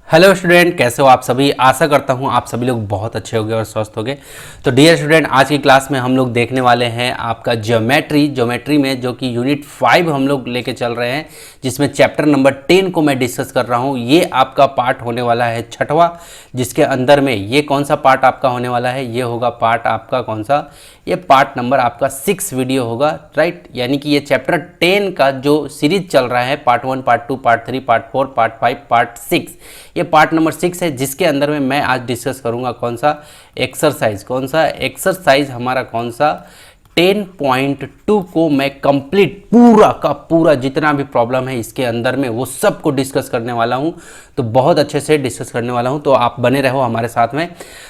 Hello student, कैसे हो आप सभी। आशा करता हूँ आप सभी लोग बहुत अच्छे होंगे और स्वस्थ होंगे। तो डियर स्टूडेंट, आज की क्लास में हम लोग देखने वाले हैं आपका ज्योमेट्री में, जो कि यूनिट 5 हम लोग लेके चल रहे हैं, जिसमें चैप्टर नंबर 10 को मैं डिस्कस कर रहा हूँ। ये आपका पार्ट होने वाला है 6वां, जिसके अंदर में ये कौन सा पार्ट आपका होने वाला है, ये होगा पार्ट आपका कौन सा, ये पार्ट नंबर आपका 6 वीडियो होगा, राइट। यानी कि ये चैप्टर 10 का जो सीरीज चल रहा है, part 1, part 2, part 3, part 4, part 5, part 6, ये पार्ट नंबर 6 है, जिसके अंदर में मैं आज डिस्कस करूंगा कौन सा एक्सरसाइज हमारा कौन सा 10.2 को मैं कंप्लीट पूरा का पूरा जितना भी प्रॉब्लम है इसके अंदर में वो सब को डिस्कस करने वाला हूं। तो बहुत अच्छे से डिस्कस करने वाला हूं, तो आप बने रहो हमारे साथ में।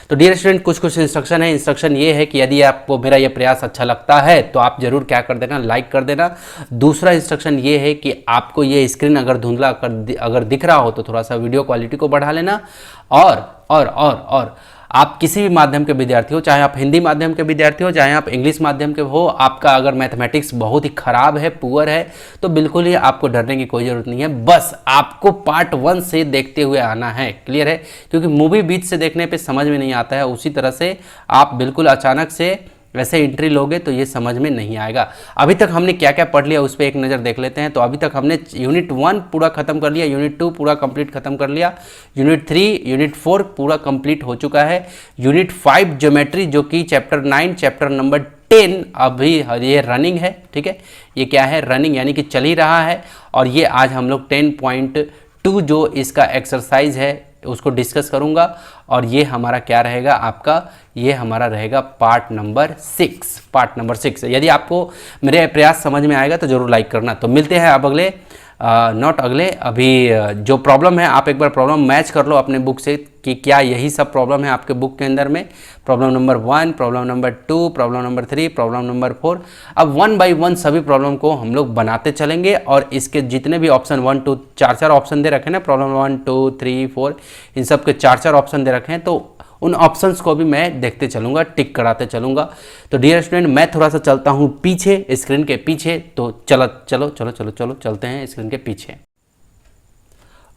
तो डियर स्टूडेंट, कुछ इंस्ट्रक्शन है। इंस्ट्रक्शन ये है कि यदि आपको मेरा ये प्रयास अच्छा लगता है तो आप जरूर क्या कर देना, लाइक कर देना। दूसरा इंस्ट्रक्शन ये है कि आपको ये स्क्रीन अगर धुंधला अगर दिख रहा हो तो थोड़ा सा वीडियो क्वालिटी को बढ़ा लेना। और आप किसी भी माध्यम के विद्यार्थी हो, चाहे आप हिंदी माध्यम के विद्यार्थी हो, चाहे आप इंग्लिश माध्यम के हो, आपका अगर मैथमेटिक्स बहुत ही खराब है, पुअर है, तो बिल्कुल ही आपको डरने की कोई ज़रूरत नहीं है। बस आपको पार्ट 1 से देखते हुए आना है, क्लियर है। क्योंकि मूवी बीच से देखने पे समझ में नहीं आता है, उसी तरह से आप बिल्कुल अचानक से वैसे एंट्री लोगे तो ये समझ में नहीं आएगा। अभी तक हमने क्या क्या पढ़ लिया उस पर एक नज़र देख लेते हैं। तो अभी तक हमने यूनिट 1 पूरा खत्म कर लिया, यूनिट 2 पूरा कंप्लीट खत्म कर लिया, यूनिट 3 यूनिट 4 पूरा कंप्लीट हो चुका है, यूनिट 5 ज्योमेट्री जो कि चैप्टर 9 चैप्टर नंबर 10 अभी ये रनिंग है, ठीक है। ये क्या है, रनिंग, यानी कि चल ही रहा है। और ये आज हम लोग 10.2 जो इसका एक्सरसाइज है उसको डिस्कस करूंगा। और ये हमारा क्या रहेगा आपका, ये हमारा रहेगा पार्ट नंबर 6। यदि आपको मेरे प्रयास समझ में आएगा तो जरूर लाइक करना। तो मिलते हैं अब अगले अभी जो प्रॉब्लम है, आप एक बार प्रॉब्लम मैच कर लो अपने बुक से कि क्या यही सब प्रॉब्लम है आपके बुक के अंदर में। Problem number 1, problem number 2, problem number 3, problem number 4। अब 1 बाय 1 सभी प्रॉब्लम को हम लोग बनाते चलेंगे और इसके जितने भी ऑप्शन 1 2 4 ऑप्शन दे रखे ना, प्रॉब्लम 1 2 3 4, इन सब के 4 ऑप्शन दे रखे हैं, तो उन ऑप्शंस को भी मैं देखते चलूंगा, टिक कराते चलूंगा। तो डियर स्टूडेंट, मैं थोड़ा सा चलता हूं पीछे, स्क्रीन के पीछे। तो चलो चलते हैं स्क्रीन के पीछे।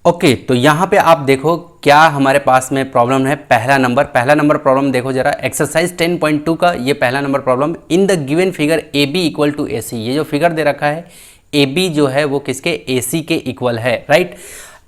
ओके, तो यहाँ पे आप देखो क्या हमारे पास में प्रॉब्लम है। पहला नंबर प्रॉब्लम देखो जरा, एक्सरसाइज 10.2 का ये पहला number problem. In the given figure A B equal to A C, ये जो फिगर दे रखा है ए बी जो है वो किसके, ए सी के इक्वल है, राइट।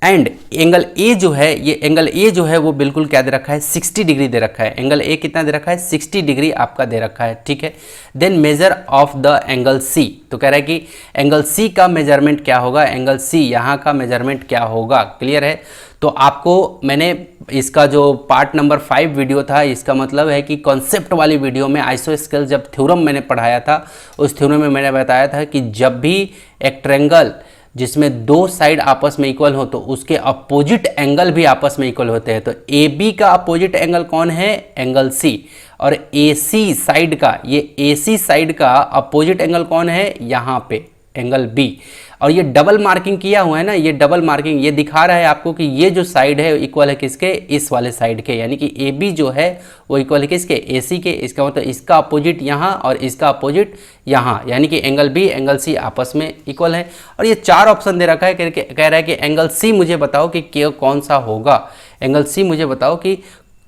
एंड एंगल ए जो है, ये एंगल ए जो है वो बिल्कुल क्या दे रखा है, 60 डिग्री दे रखा है। एंगल ए कितना दे रखा है, 60 डिग्री आपका दे रखा है, ठीक है। Then measure of the angle C, तो कह रहा है कि एंगल सी का मेजरमेंट क्या होगा, एंगल सी यहाँ का मेजरमेंट क्या होगा, क्लियर है। तो आपको मैंने इसका जो पार्ट नंबर 5 वीडियो था, इसका मतलब है कि कॉन्सेप्ट वाली वीडियो में आइसोस्केल जब थ्योरम मैंने पढ़ाया था, उस थ्योरम में मैंने बताया था कि जब भी एक ट्रायंगल जिसमें दो साइड आपस में इक्वल हो तो उसके अपोजिट एंगल भी आपस में इक्वल होते हैं। तो ए बी का अपोजिट एंगल कौन है, एंगल सी। और ए सी साइड का, ये ए सी साइड का अपोजिट एंगल कौन है, यहाँ पे एंगल बी। और ये डबल मार्किंग किया हुआ है ना, ये डबल मार्किंग ये दिखा रहा है आपको कि ये जो साइड है इक्वल है किसके, इस वाले साइड के, यानी कि ए बी जो है वो इक्वल है किसके, ए सी के। इसका मतलब इसका अपोजिट यहाँ और इसका अपोजिट यहाँ, यानी कि एंगल बी एंगल सी आपस में इक्वल है। और ये 4 ऑप्शन दे रखा है, कह रहा है कि एंगल सी मुझे बताओ कि कौन सा होगा, एंगल सी मुझे बताओ कि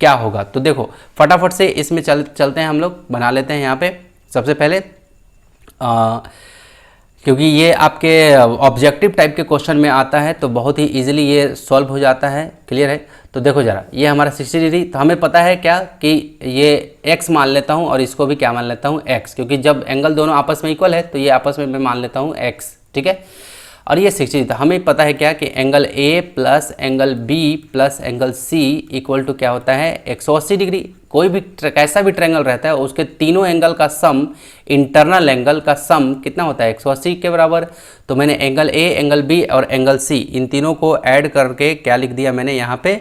क्या होगा। तो देखो फटाफट से इसमें चलते हैं, हम लोग बना लेते हैं यहाँ पे। सबसे पहले क्योंकि ये आपके ऑब्जेक्टिव टाइप के क्वेश्चन में आता है तो बहुत ही इजीली ये सॉल्व हो जाता है, क्लियर है। तो देखो जरा, ये हमारा 60 डिग्री, तो हमें पता है क्या कि ये x मान लेता हूँ और इसको भी क्या मान लेता हूँ, x, क्योंकि जब एंगल दोनों आपस में इक्वल है तो ये आपस में मैं मान लेता हूँ x, ठीक है। और ये 60, तो हमें पता है क्या कि angle A plus angle B plus angle C equal to क्या होता है, 180 डिग्री। कोई भी कैसा भी ट्रायंगल रहता है उसके तीनों एंगल का सम, इंटरनल एंगल का सम कितना होता है, 180 के बराबर। तो मैंने एंगल A एंगल B और एंगल C इन तीनों को ऐड करके क्या लिख दिया मैंने यहाँ पे,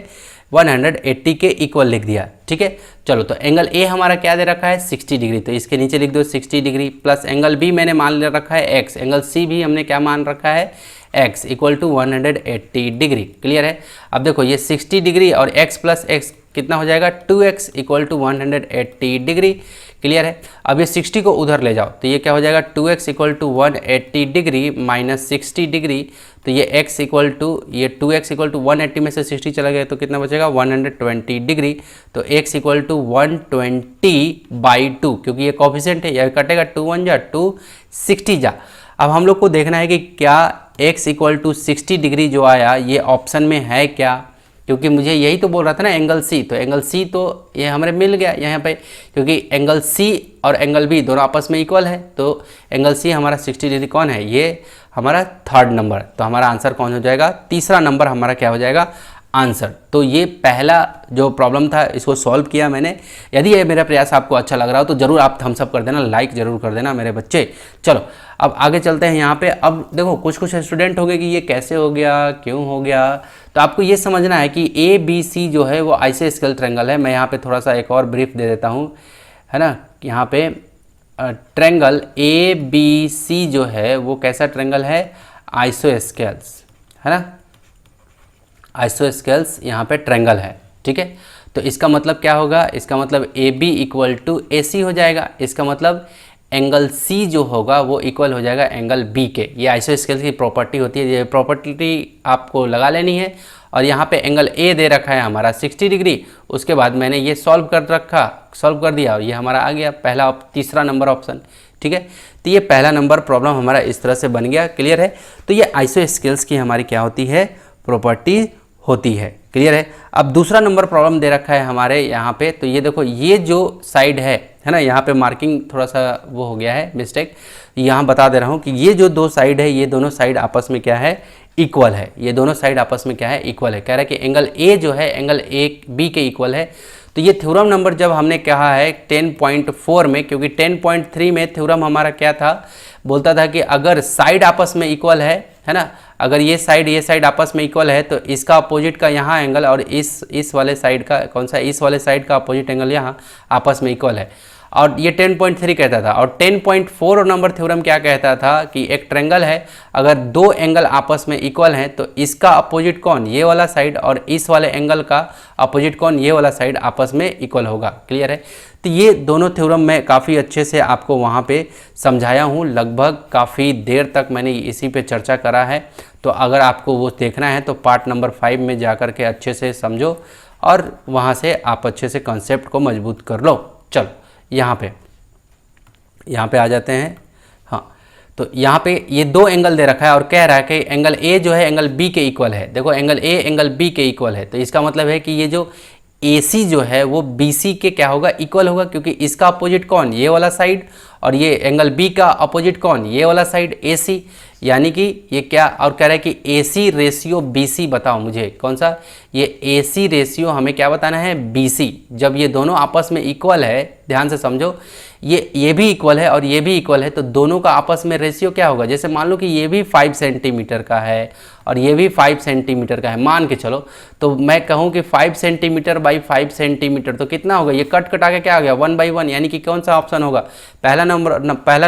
180 के इक्वल लिख दिया, ठीक है। चलो, तो एंगल ए हमारा क्या दे रखा है, 60 डिग्री, तो इसके नीचे लिख दो 60 डिग्री, प्लस एंगल बी मैंने मान रखा है x, एंगल सी भी हमने क्या मान रखा है, x equal to 180 degree. Clear है। अब देखो ये 60 डिग्री और x प्लस एक्स कितना हो जाएगा 2x equal to 180 degree. Clear है। अब ये 60 को उधर ले जाओ तो ये क्या हो जाएगा 2x equal to 180 degree minus 60 degree. तो ये x इक्वल टू ये 2x इक्वल टू 180 में से 60 चला गया तो कितना बचेगा 120 डिग्री। तो x इक्वल टू 120/2 क्योंकि ये कोफिशिएंट है, यह कटेगा 2 1 जा 2 60 जा। अब हम लोग को देखना है कि क्या x इक्वल टू 60 डिग्री जो आया ये ऑप्शन में है क्या, क्योंकि मुझे यही तो बोल रहा था ना एंगल सी, तो एंगल सी तो ये हमारे मिल गया यहाँ पे, क्योंकि एंगल सी और एंगल बी दोनों आपस में इक्वल है। तो एंगल सी हमारा 60 डिग्री कौन है, ये हमारा थर्ड नंबर। तो हमारा आंसर कौन हो जाएगा, तीसरा नंबर हमारा क्या हो जाएगा आंसर। तो ये पहला जो प्रॉब्लम था इसको सॉल्व किया मैंने। यदि ये मेरा प्रयास आपको अच्छा लग रहा हो तो ज़रूर आप थम्स अप कर देना, लाइक ज़रूर कर देना मेरे बच्चे। चलो अब आगे चलते हैं यहाँ पे। अब देखो कुछ स्टूडेंट हो गए कि ये कैसे हो गया, क्यों हो गया। तो आपको ये समझना है कि ए बी सी जो है वो आइसोस्केल ट्रायंगल है। मैं यहाँ पे थोड़ा सा एक और ब्रीफ दे देता हूँ, है ना। यहाँ पे ट्रायंगल ए बी सी जो है वो कैसा ट्रायंगल है, आइसोस्केल्स, है ना। आइसोस्केल्स यहाँ पे ट्रायंगल है, ठीक है। तो इसका मतलब क्या होगा, इसका मतलब ए बी इक्वल टू ए सी हो जाएगा। इसका मतलब एंगल सी जो होगा वो इक्वल हो जाएगा एंगल बी के। ये आइसोस्केल्स की प्रॉपर्टी होती है, ये प्रॉपर्टी आपको लगा लेनी है। और यहाँ पे एंगल ए दे रखा है हमारा 60 डिग्री। उसके बाद मैंने ये सॉल्व कर दिया और ये हमारा आ गया पहला तीसरा नंबर ऑप्शन, ठीक है। तो ये पहला नंबर प्रॉब्लम हमारा इस तरह से बन गया। क्लियर है। तो ये आइसोस्केल्स की हमारी क्या होती है, प्रॉपर्टी होती है। क्लियर है। अब दूसरा नंबर प्रॉब्लम दे रखा है हमारे यहाँ पे। तो ये देखो ये जो साइड है ना, यहाँ पे मार्किंग थोड़ा सा वो हो गया है मिस्टेक, यहाँ बता दे रहा हूँ कि ये जो दो साइड है ये दोनों साइड आपस में क्या है, इक्वल है। ये दोनों साइड आपस में क्या है, इक्वल है। कह रहा है कि एंगल ए जो है एंगल ए बी के इक्वल है। तो ये थ्योरम नंबर जब हमने कहा है 10.4 में, क्योंकि 10.3 में थ्योरम हमारा क्या था, बोलता था कि अगर साइड आपस में इक्वल है ना, अगर ये साइड आपस में इक्वल है तो इसका अपोजिट का यहाँ एंगल और इस वाले साइड का कौन सा, इस वाले साइड का अपोजिट एंगल यहाँ आपस में इक्वल है। और ये 10.3 कहता था। और 10.4 नंबर थ्योरम क्या कहता था कि एक ट्रायंगल है, अगर दो एंगल आपस में इक्वल हैं तो इसका अपोजिट कौन, ये वाला साइड, और इस वाले एंगल का अपोजिट कौन, ये वाला साइड आपस में इक्वल होगा। क्लियर है। तो ये दोनों थ्योरम मैं काफ़ी अच्छे से आपको वहाँ पे समझाया हूँ, लगभग काफ़ी देर तक मैंने इसी पे चर्चा करा है। तो अगर आपको वो देखना है तो पार्ट नंबर 5 में जा कर के अच्छे से समझो और वहाँ से आप अच्छे से कॉन्सेप्ट को मजबूत कर लो। चलो यहाँ पे आ जाते हैं। हाँ, तो यहाँ पे ये दो एंगल दे रखा है और कह रहा है कि एंगल ए जो है एंगल बी के इक्वल है। देखो एंगल ए एंगल बी के इक्वल है, तो इसका मतलब है कि ये जो AC जो है वो BC के क्या होगा, इक्वल होगा, क्योंकि इसका अपोजिट कौन, ये वाला साइड, और ये एंगल B का अपोजिट कौन, ये वाला साइड AC। यानी कि ये क्या, और कह रहा है कि AC रेशियो BC बताओ मुझे कौन सा, ये AC रेशियो हमें क्या बताना है, BC। जब ये दोनों आपस में इक्वल है, ध्यान से समझो, ये भी इक्वल है और ये भी इक्वल है, तो दोनों का आपस में रेशियो क्या होगा। जैसे मान लो कि ये भी 5 सेंटीमीटर का है और ये भी 5 सेंटीमीटर का है, मान के चलो, तो मैं कहूँ कि 5 सेंटीमीटर बाई 5 सेंटीमीटर तो कितना होगा, ये कट कटा के क्या हो गया 1/1, यानी कि कौन सा ऑप्शन होगा, पहला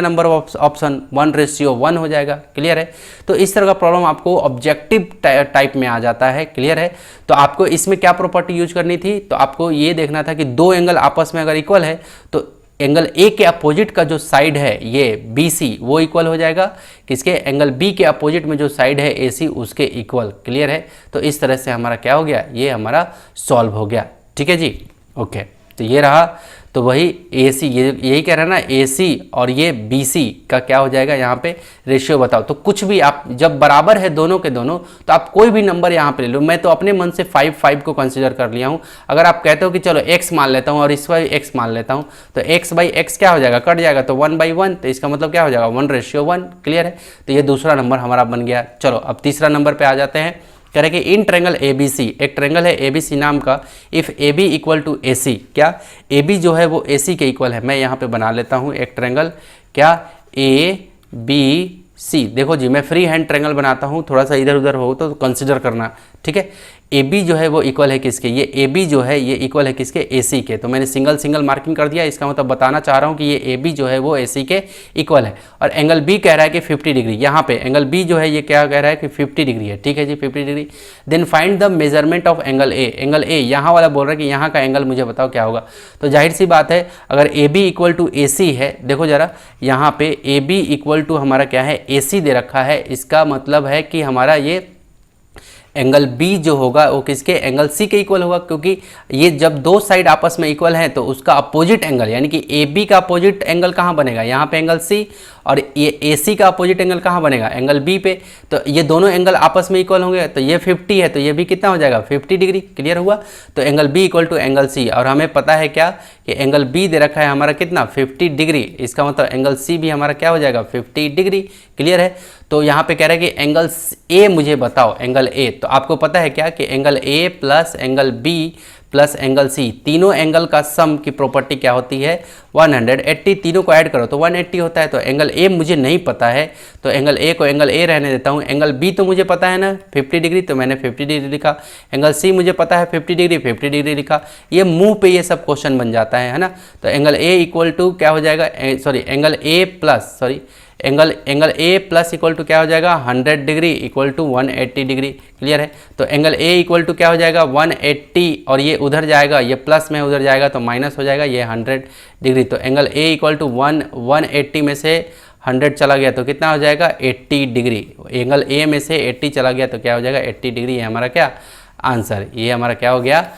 नंबर ऑप्शन 1:1 हो जाएगा। क्लियर है। तो इस तरह का प्रॉब्लम आपको ऑब्जेक्टिव टाइप में आ जाता है। क्लियर है। तो आपको इसमें क्या प्रॉपर्टी यूज करनी थी, तो आपको ये देखना था कि दो एंगल आपस में अगर इक्वल है तो एंगल ए के अपोजिट का जो साइड है ये BC वो इक्वल हो जाएगा किसके, एंगल बी के अपोजिट में जो साइड है AC उसके इक्वल। क्लियर है। तो इस तरह से हमारा क्या हो गया, ये हमारा सॉल्व हो गया। ठीक है जी, ओके। तो ये रहा, तो वही AC यही कह रहा है ना, AC और ये BC का क्या हो जाएगा यहाँ पे रेशियो बताओ। तो कुछ भी आप जब बराबर है दोनों के दोनों, तो आप कोई भी नंबर यहाँ पे ले लो। मैं तो अपने मन से 5 को कंसीडर कर लिया हूँ। अगर आप कहते हो कि चलो x मान लेता हूँ और इस बाई x मान लेता हूँ, तो x/x क्या हो जाएगा, कट जाएगा, तो 1/1, तो इसका मतलब क्या हो जाएगा 1:1। क्लियर है। तो ये दूसरा नंबर हमारा बन गया। चलो अब तीसरा नंबर पे आ जाते हैं। कह रहे कि इन ट्रायंगल ABC, एक ट्रायंगल है ABC नाम का, if AB equal to AC, क्या AB जो है वो AC के इक्वल है। मैं यहाँ पे बना लेता हूँ एक ट्रायंगल, क्या ABC। देखो जी, मैं फ्री हैंड ट्रायंगल बनाता हूँ, थोड़ा सा इधर उधर हो तो कंसिडर करना, ठीक है। ए बी जो है वो इक्वल है किसके, ये ए बी जो है ये इक्वल है किसके, ए सी के। तो मैंने सिंगल सिंगल मार्किंग कर दिया, इसका मतलब बताना चाह रहा हूँ कि ये ए बी जो है वो ए सी के इक्वल है। और एंगल बी कह रहा है कि 50 डिग्री, यहाँ पे एंगल बी जो है ये क्या कह रहा है कि 50 डिग्री है, ठीक है जी 50 degree. Then find the measurement of angle A, angle A यहाँ वाला बोल रहा है कि यहाँ का एंगल मुझे बताओ क्या होगा। तो जाहिर सी बात है अगर ए बी इक्वल टू ए सी है, देखो जरा यहाँ पे ए बी इक्वल टू हमारा क्या है, ए सी दे रखा है, इसका मतलब है कि हमारा ये एंगल बी जो होगा वो किसके, एंगल सी के इक्वल होगा, क्योंकि ये जब दो साइड आपस में इक्वल हैं तो उसका अपोजिट एंगल यानी कि ए बी का अपोजिट एंगल कहाँ बनेगा, यहाँ पे एंगल सी, और ये ए सी का अपोजिट एंगल कहाँ बनेगा, एंगल बी पे। तो ये दोनों एंगल आपस में इक्वल होंगे, तो ये 50 है तो ये भी कितना हो जाएगा 50 डिग्री, क्लियर हुआ। तो angle B equal to angle C, और हमें पता है क्या कि एंगल बी दे रखा है हमारा कितना 50 डिग्री, इसका मतलब एंगल सी भी हमारा क्या हो जाएगा 50 डिग्री, क्लियर है। तो यहाँ पे कह रहा है कि एंगल ए मुझे बताओ, एंगल ए, तो आपको पता है क्या कि angle A plus angle B plus angle C, तीनों एंगल का सम की प्रॉपर्टी क्या होती है 180, तीनों को ऐड करो तो 180 होता है। तो एंगल ए मुझे नहीं पता है तो एंगल ए को एंगल ए रहने देता हूँ। एंगल बी तो मुझे पता है ना 50 डिग्री, तो मैंने 50 डिग्री लिखा। एंगल सी मुझे पता है 50 डिग्री, 50 डिग्री लिखा। ये मुंह पे ये सब क्वेश्चन बन जाता है ना। तो एंगल ए इक्वल टू क्या हो जाएगा, sorry angle A plus angle A plus equal to क्या हो जाएगा 100 degree equal to 180 degree, clear है। तो एंगल ए इक्वल टू क्या हो जाएगा 180, और ये उधर जाएगा, ये प्लस में उधर जाएगा तो माइनस हो जाएगा, ये 100 डिग्री। तो एंगल ए इक्वल टू 180 में से 100 चला गया तो कितना हो जाएगा 80 डिग्री। एंगल ए में से 80 चला गया तो क्या हो जाएगा 80 डिग्री, ये हमारा क्या आंसर, ये हमारा क्या हो गया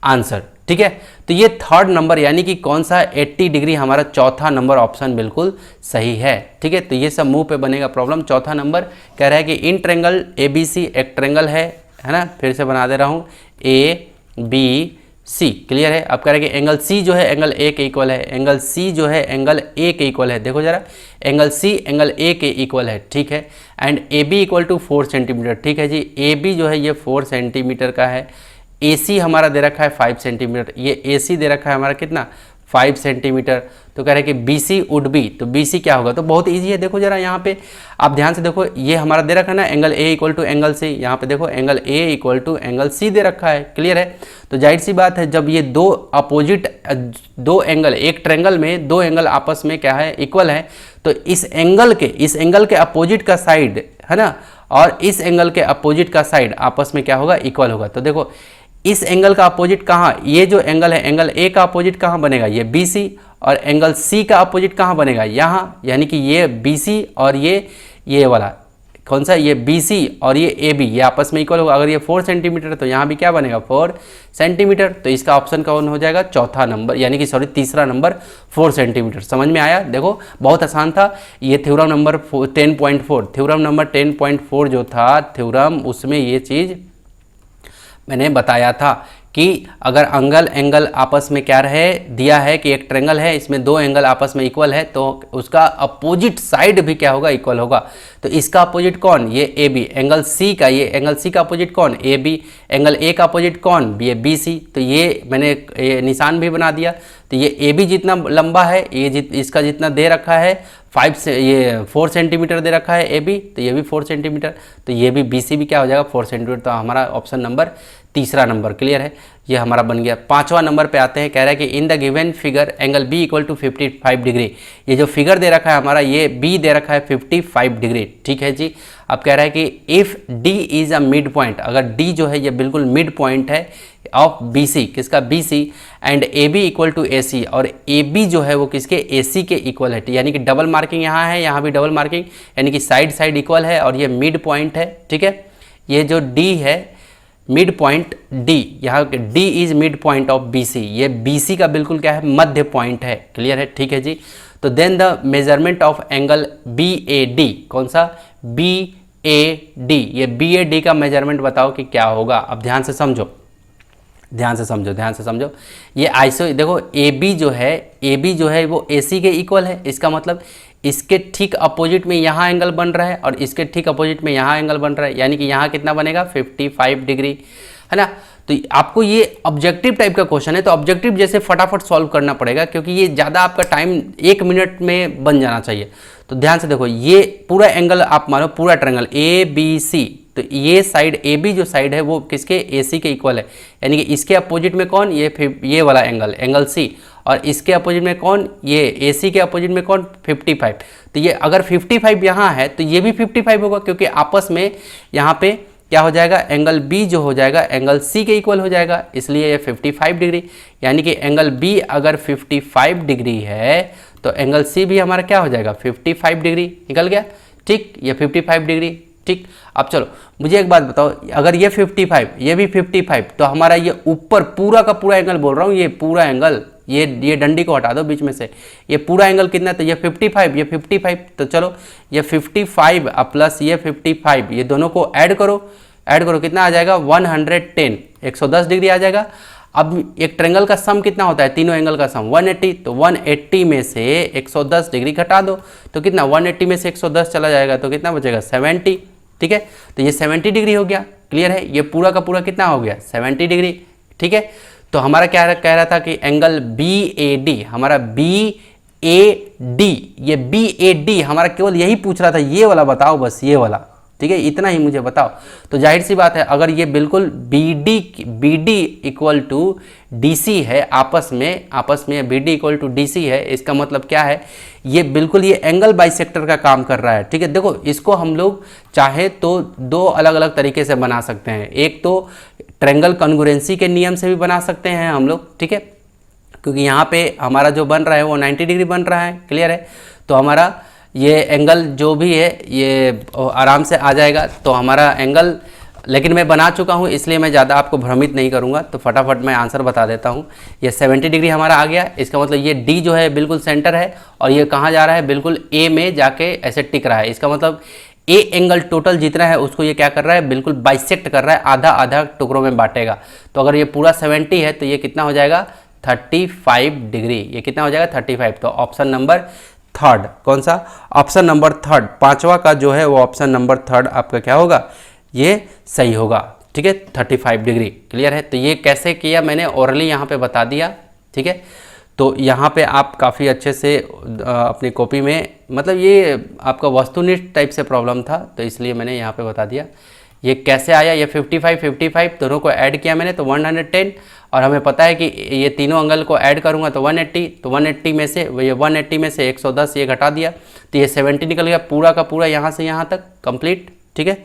आंसर, ठीक है। तो ये थर्ड नंबर यानी कि कौन सा 80 डिग्री, हमारा चौथा नंबर ऑप्शन बिल्कुल सही है, ठीक है। तो ये सब मुंह पे बनेगा प्रॉब्लम। चौथा नंबर कह रहा है कि इन ट्रेंगल ए बी सी एक ट्रेंगल है ना, फिर से बना दे रहा हूँ ए बी सी, क्लियर है। अब कह रहा है कि एंगल सी जो है एंगल ए के इक्वल है, एंगल सी जो है एंगल ए के इक्वल है, देखो जरा एंगल सी एंगल ए के इक्वल है, ठीक है। And A B equal to 4 centimetre, ठीक है जी। ए बी जो है ये 4 सेंटीमीटर का है, ए सी हमारा दे रखा है 5 सेंटीमीटर, ये ए सी दे रखा है हमारा कितना 5 सेंटीमीटर। तो कह रहे हैं कि बी सी वुड बी, तो बी सी क्या होगा, तो बहुत इजी है। देखो जरा यहाँ पे आप ध्यान से देखो, ये हमारा दे रखा है ना angle A equal to angle C, यहाँ पे देखो angle A equal to angle C दे रखा है, क्लियर है। तो जाहिर सी बात है जब ये दो अपोजिट दो एंगल, एक ट्रेंगल में दो एंगल आपस में क्या है इक्वल है, तो इस एंगल के अपोजिट का साइड है ना, और इस एंगल के अपोजिट का साइड आपस में क्या होगा इक्वल होगा। तो देखो इस एंगल का अपोजिट कहाँ, ये जो एंगल है एंगल ए का अपोजिट कहाँ बनेगा, ये बी सी, और एंगल सी का अपोजिट कहाँ बनेगा यहाँ, यानी कि ये बी सी और ये वाला कौन सा, ये बी सी और ये ए बी, ये आपस में इक्वल होगा। अगर ये 4 सेंटीमीटर तो यहाँ भी क्या बनेगा 4 सेंटीमीटर। तो इसका ऑप्शन कौन हो जाएगा चौथा नंबर, यानी कि सॉरी तीसरा नंबर 4 सेंटीमीटर। समझ में आया, देखो बहुत आसान था। ये थ्योरम नंबर 10.4, थ्योरम नंबर 10.4 जो था थ्योरम, उसमें ये चीज़ मैंने बताया था कि अगर एंगल आपस में क्या रहे, दिया है कि एक ट्रेंगल है इसमें दो एंगल आपस में इक्वल है तो उसका अपोजिट साइड भी क्या होगा इक्वल होगा। तो इसका अपोजिट कौन, ये ए बी, एंगल सी का, ये एंगल सी का अपोजिट कौन ए बी, एंगल ए का अपोजिट कौन ये बी सी। तो ये मैंने निशान भी बना दिया। तो ये ए बी जितना लंबा है, ये इसका जितना दे रखा है 4 सेंटीमीटर दे रखा है ए बी, तो ये भी 4 सेंटीमीटर, तो ये भी बी सी भी क्या हो जाएगा 4 सेंटीमीटर। तो हमारा ऑप्शन नंबर तीसरा नंबर, क्लियर है, ये हमारा बन गया। पांचवा नंबर पे आते हैं, कह रहा है कि in the given figure angle B equal to 55 degree. ये जो फिगर दे रखा है हमारा, ये बी दे रखा है 55 डिग्री, ठीक है जी। अब कह रहा है कि if D is a mid point, अगर डी जो है ये बिल्कुल मिड पॉइंट है ऑफ बी सी, किसका B C, and A B equal to A C, और ए बी जो है वो किसके ए सी के इक्वल है, यानी कि डबल मार्किंग यहाँ है, यहाँ भी डबल मार्किंग, यानी कि साइड इक्वल है और ये मिड पॉइंट है, ठीक है। ये जो डी है मिड पॉइंट डी, यहाँ D is mid point of B C, ये बी सी का बिल्कुल क्या है मध्य पॉइंट है, क्लियर है, ठीक है जी। तो then the measurement of angle B A D, कौन सा बी ए डी, ये बी ए डी का मेजरमेंट बताओ कि क्या होगा। अब ध्यान से समझो, ध्यान से समझो। ये आइसो देखो ए बी जो है वो ए सी के इक्वल है, इसका मतलब इसके ठीक अपोजिट में यहाँ एंगल बन रहा है और इसके ठीक अपोजिट में यहाँ एंगल बन रहा है, यानी कि यहाँ कितना बनेगा 55 डिग्री, है ना। तो आपको ये ऑब्जेक्टिव टाइप का क्वेश्चन है, तो ऑब्जेक्टिव जैसे फटाफट सॉल्व करना पड़ेगा, क्योंकि ये ज़्यादा आपका टाइम 1 मिनट में बन जाना चाहिए। तो ध्यान से देखो, ये पूरा एंगल आप मानो पूरा ट्रायंगल ए बी सी, तो ये साइड ए बी जो साइड है वो किसके ए सी के इक्वल है, यानी कि इसके अपोजिट में कौन, ये वाला एंगल सी, और इसके अपोजिट में कौन, ये ए सी के अपोजिट में कौन 55। तो ये अगर 55 यहाँ है तो ये भी 55 होगा, क्योंकि आपस में यहाँ पे क्या हो जाएगा, एंगल बी जो हो जाएगा एंगल सी के इक्वल हो जाएगा, इसलिए ये 55 डिग्री, यानी कि एंगल बी अगर 55 डिग्री है तो एंगल सी भी हमारा क्या हो जाएगा 55 डिग्री, निकल गया। ठीक, ये 55 डिग्री। ठीक, अब चलो मुझे एक बात बताओ, अगर ये 55 ये भी 55 तो हमारा ये ऊपर पूरा का पूरा एंगल बोल रहा हूँ, ये पूरा एंगल, ये डंडी को हटा दो बीच में से, ये पूरा एंगल कितना है, तो ये 55 ये 55, तो चलो ये 55 प्लस ये 55 ये दोनों को ऐड करो कितना आ जाएगा 110, 110 डिग्री आ जाएगा। अब एक ट्रायंगल का सम कितना होता है, तीनों एंगल का सम 180, तो 180 में से 110 डिग्री घटा दो तो कितना, 180 में से 110 चला जाएगा तो कितना बचेगा 70। ठीक है, तो ये 70 डिग्री हो गया। क्लियर है, ये पूरा का पूरा कितना हो गया 70 डिग्री। ठीक है, तो हमारा क्या कह रहा था कि एंगल बी ए डी, हमारा बी ए डी, ये बी ए डी हमारा केवल यही पूछ रहा था, ये वाला बताओ बस, ये वाला। ठीक है, इतना ही मुझे बताओ। तो जाहिर सी बात है अगर ये बिल्कुल B D equal to D C है, आपस में B D equal to D C है, इसका मतलब क्या है, ये बिल्कुल ये एंगल बाइसेक्टर का काम कर रहा है। ठीक है, देखो इसको हम लोग चाहे तो दो अलग अलग तरीके से बना सकते हैं, एक तो ट्रायंगल कॉन्ग्रुएंसी के नियम से भी बना सकते हैं हम लोग। ठीक है, क्योंकि यहाँ पे हमारा जो बन रहा है वो 90 डिग्री बन रहा है। क्लियर है, तो हमारा ये एंगल जो भी है ये आराम से आ जाएगा। तो हमारा एंगल, लेकिन मैं बना चुका हूँ इसलिए मैं ज़्यादा आपको भ्रमित नहीं करूँगा, तो फटाफट मैं आंसर बता देता हूँ। ये 70 डिग्री हमारा आ गया, इसका मतलब ये डी जो है बिल्कुल सेंटर है और ये कहाँ जा रहा है, बिल्कुल ए में जाके ऐसे टिक रहा है। इसका मतलब ए एंगल टोटल जितना है उसको ये क्या कर रहा है, बिल्कुल बाइसेक्ट कर रहा है, आधा आधा टुकड़ों में बांटेगा। तो अगर ये पूरा 70 है तो ये कितना हो जाएगा 35 डिग्री, ये कितना हो जाएगा 35। तो ऑप्शन नंबर थर्ड, कौन सा, ऑप्शन नंबर थर्ड, पांचवा का जो है वो ऑप्शन नंबर थर्ड आपका क्या होगा, ये सही होगा। ठीक है, 35 डिग्री। क्लियर है, तो ये कैसे किया मैंने ओरली यहाँ पे बता दिया। ठीक है, तो यहाँ पे आप काफ़ी अच्छे से अपनी कॉपी में, मतलब ये आपका वस्तुनिष्ठ टाइप से प्रॉब्लम था तो इसलिए मैंने यहाँ पे बता दिया। ये कैसे आया, ये 55 दोनों को ऐड किया मैंने तो 110, और हमें पता है कि ये तीनों एंगल को ऐड करूँगा तो 180, तो 180 में से ये 180 में से 110 ये घटा दिया तो ये 70 निकल गया, पूरा का पूरा यहाँ से यहाँ तक कंप्लीट। ठीक है,